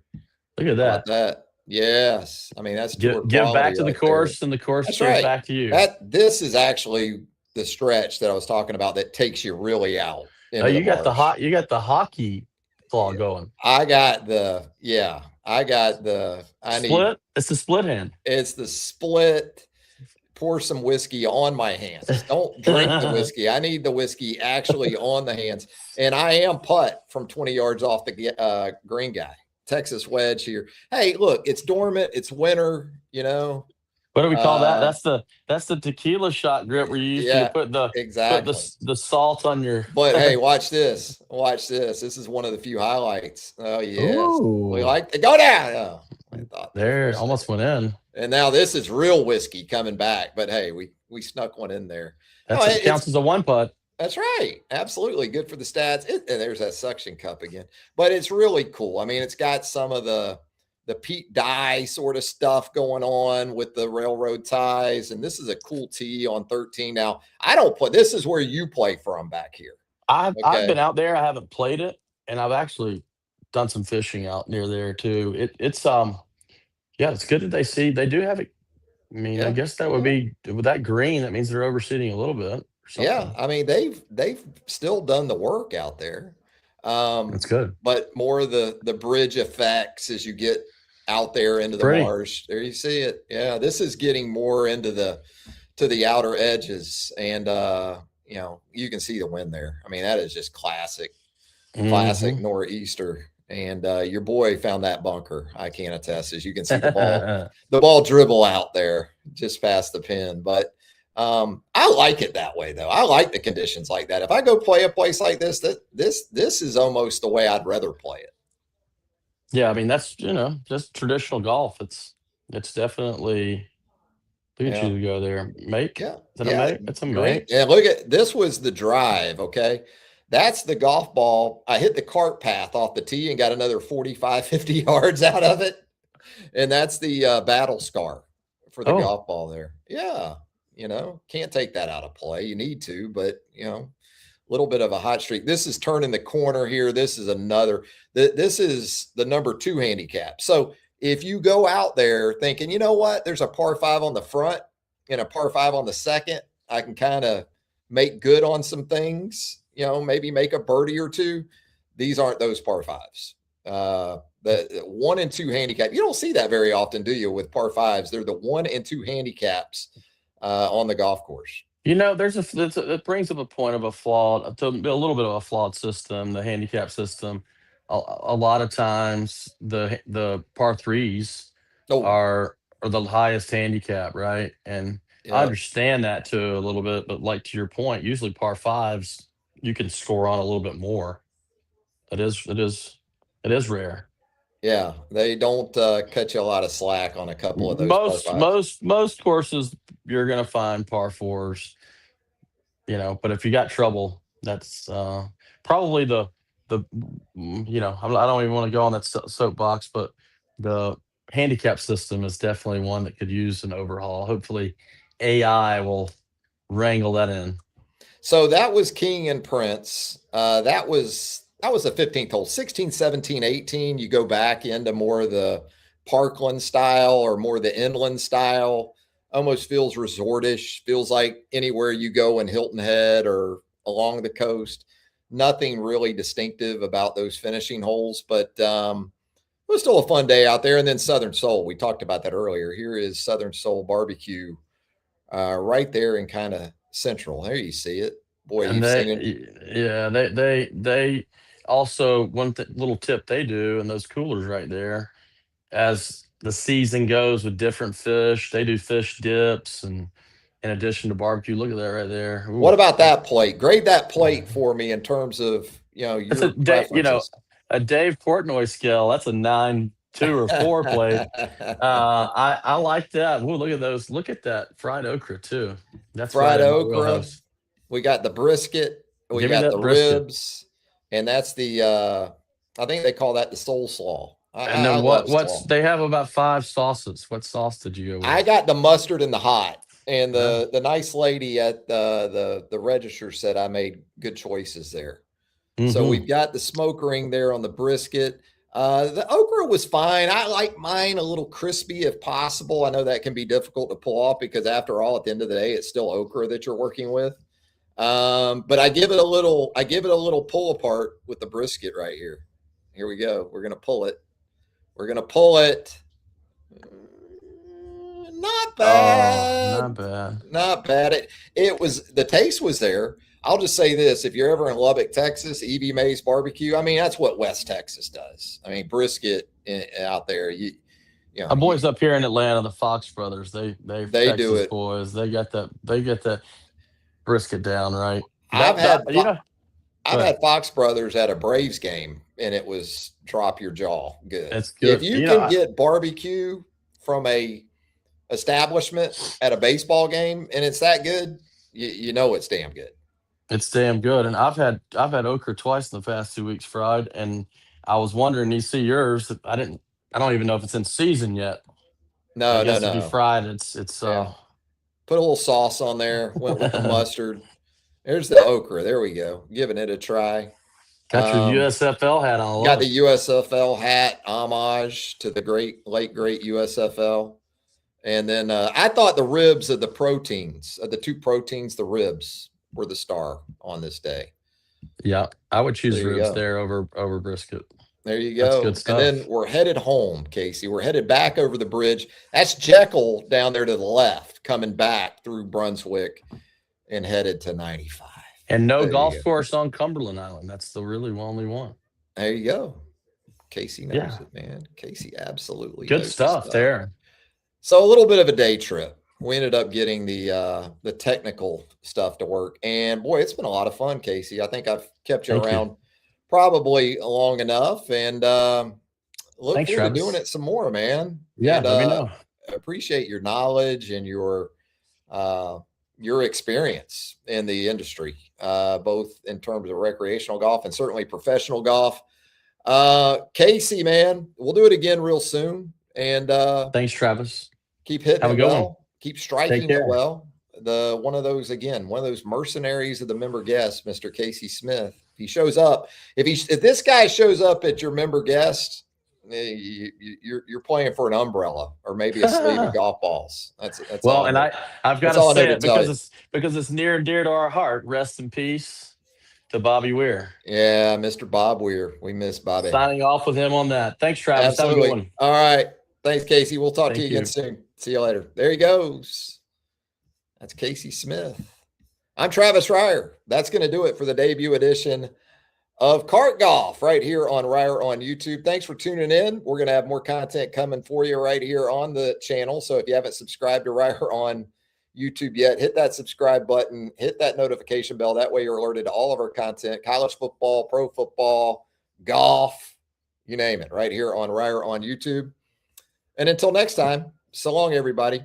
Look at that.
How about that? Yes. I mean, that's
give back to the course, and the course goes back to you.
This is actually the stretch that I was talking about that takes you really out.
Oh, you got the hockey claw going.
I got the
split. It's the split hand.
It's the split. Pour some whiskey on my hands. Don't drink the whiskey. I need the whiskey actually on the hands. And I am putt from 20 yards off the green guy. Texas wedge here. Hey, look, it's dormant. It's winter,
What do we call that? That's the tequila shot grip where you used to
Yeah,
put
exactly.
the salt on your.
But hey, watch this. Watch this. This is one of the few highlights. Oh yes, we
Ooh,
like to go down. Oh, I thought there for a
there
second.
almost went in.
And now this is real whiskey coming back. But hey, we snuck one in there. No,
It
it's
counts as a one putt.
that's right. Absolutely good for the stats. And there's that suction cup again. But it's really cool. I mean, it's got some of the Pete Dye sort of stuff going on with the railroad ties. And this is a cool tee on 13. Now, I don't play. This is where you play from back here.
I've
Okay.
been out there. I haven't played it, and I've actually done some fishing out near there too. It's yeah, it's good that they do have it. I mean, I
Yeah.
guess that would
Yeah.
be with that green. That means they're overseeding a little bit or
Yeah.
something.
I mean, they've still done the work out there.
That's good.
But more of the bridge effects as you get out there into the
Pretty.
marsh. There you see it. Yeah, this is getting more into the outer edges, and you can see the wind there. I mean, that is just classic
Hmm.
nor'easter. And your boy found that bunker. I can attest. As you can see the ball dribble out there just past the pin. But I like it that way, though. I like the conditions like that. If I go play a place like this, this is almost the way I'd rather play it.
Yeah, I mean that's just traditional golf. It's definitely look at
Yeah.
you to go there. Make
Yeah.
is that a
Yeah.
make? It's a
Green.
make.
Yeah. Look at this was the drive. Okay. That's the golf ball. I hit the cart path off the tee and got another 45, 50 yards out of it. And that's the battle scar for the
Oh,
golf ball there. Yeah. Can't take that out of play. You need to, but, a little bit of a hot streak. This is turning the corner here. This is this is the number 2 handicap. So if you go out there thinking, you know what, there's a par 5 on the front and a par 5 on the second, I can kind of make good on some things, maybe make a birdie or two. These aren't those par 5s. The 1 and 2 handicap. You don't see that very often, do you, with par 5s? They're the 1 and 2 handicaps on the golf course.
it brings up a point of a little bit of a flawed system, the handicap system. A lot of times the par threes
Oh,
are the highest handicap, right? And I
yep.
understand that too a little bit, but like to your point, usually par fives you can score on a little bit more. It is rare.
Yeah, they don't cut you a lot of slack on a couple of those par
Most
fives.
most most courses you're gonna find par fours, but if you got trouble, that's probably the I don't even want to go on that soapbox, but the handicap system is definitely one that could use an overhaul. Hopefully, AI will wrangle that in.
So that was King and Prince. That was the 15th hole. 16, 17, 18. You go back into more of the Parkland style or more the inland style. Almost feels resortish. Feels like anywhere you go in Hilton Head or along the coast. Nothing really distinctive about those finishing holes, but it was still a fun day out there. And then Southern Soul. We talked about that earlier. Here is Southern Soul Barbecue right there in kind of central. There you see it. Boy,
And
you've seen it.
yeah, they also little tip they do in those coolers right there. As the season goes with different fish, they do fish dips, and in addition to barbecue, look at that right there.
What
Ooh,
about that plate? Grade that plate for me in terms of
that's a
your
day,
preferences.
a Dave Portnoy scale. That's a 9.2 or 4 plate. I like that. Ooh, look at those. Look at that fried okra too. That's right
Fried
in my
okra.
wheelhouse.
We got the brisket. We
Give me
got the
that brisket.
ribs, and that's the. I think they call that the soul slaw. I,
And
I, I
then
love
what's
slaw.
they have about 5 sauces. What sauce did you go
I
with?
got the mustard and the hot, and
Yeah.
the nice lady at the register said I made good choices there. So
Hmm.
we've got the smoke ring there on the brisket. The okra was fine. I like mine a little crispy if possible. I know that can be difficult to pull off because after all, at the end of the day, it's still okra that you're working with. But I give it a little pull apart with the brisket right here. Here we go. We're gonna pull it. We're gonna pull it. Not
Oh,
bad.
not bad.
Not bad. It was the taste was there. I'll just say this: if you're ever in Lubbock, Texas, Evie Mae's Barbecue. I mean, that's what West Texas does. I mean, brisket out there. you
Our
know,
boys up here in Atlanta, the Fox brothers, they
do
Texas
it.
boys, they get that brisket down right.
I've
That
had
you know. Go
I've
ahead.
had Fox Brothers at a Braves game, and it was drop your jaw good.
It's
If
good.
you
You know,
can get barbecue from a establishment at a baseball game, and it's that good, you know it's damn good.
it's damn good. And I've had okra twice in the past 2 weeks fried, and I was wondering. You see yours? I don't even know if it's in season yet. I
No, no,
guess if you
no.
fried, it's
Yeah. Put a little sauce on there. Went with the mustard. There's the okra. There we go. Giving it a try.
got your USFL hat on. I love
Got
it.
the USFL hat, homage to the late great USFL. And then I thought the ribs of the proteins, of the two proteins, the ribs were the star on this day.
Yeah, I would
So
choose
there you
ribs
go.
there over brisket.
There you
That's good
go. And then
stuff.
we're headed home, Casey. We're headed back over the bridge. That's Jekyll down there to the left, coming back through Brunswick and headed to 95.
And no
There you
golf
go.
course on Cumberland Island. That's the really only one.
There you go. Casey knows
Yeah,
it, man. Casey absolutely
good
knows his
stuff
stuff.
there.
So a little bit of a day trip. We ended up getting the technical stuff to work, and boy, it's been a lot of fun, Casey. I think I've kept you
Thank you.
around probably long enough, and look
Thanks,
forward to doing
Travis.
it some more, man.
Yeah,
And
let me know.
appreciate your knowledge and your experience in the industry, both in terms of recreational golf and certainly professional golf. Casey, man, we'll do it again real soon, and
Thanks, Travis.
keep hitting
Have a
it
good one.
well, keep
Take
striking it
care.
well. One of those mercenaries of the member guest, Mr. Casey Smith. If he shows up, if this guy shows up at your member guest, you're playing for an umbrella or maybe a sleeve of golf balls. That's
Well,
all I
and
know.
I've got
That's
to
all I know
say
to
it
tell you.
because it's near and dear to our heart. Rest in peace to Bobby Weir.
Yeah, Mr. Bob Weir. We miss Bobby.
Signing off with him on that. Thanks, Travis. Have a good
Absolutely.
one.
All right. Thanks, Casey. We'll talk to you
Thank
again
you.
soon. See you later. There he goes. That's Casey Smith. I'm Travis Reier. That's going to do it for the debut edition of Cart Golf right here on Reier on YouTube. Thanks for tuning in. We're going to have more content coming for you right here on the channel. So if you haven't subscribed to Reier on YouTube yet, hit that subscribe button, hit that notification bell. That way you're alerted to all of our content, college football, pro football, golf, you name it, right here on Reier on YouTube. And until next time, so long, everybody.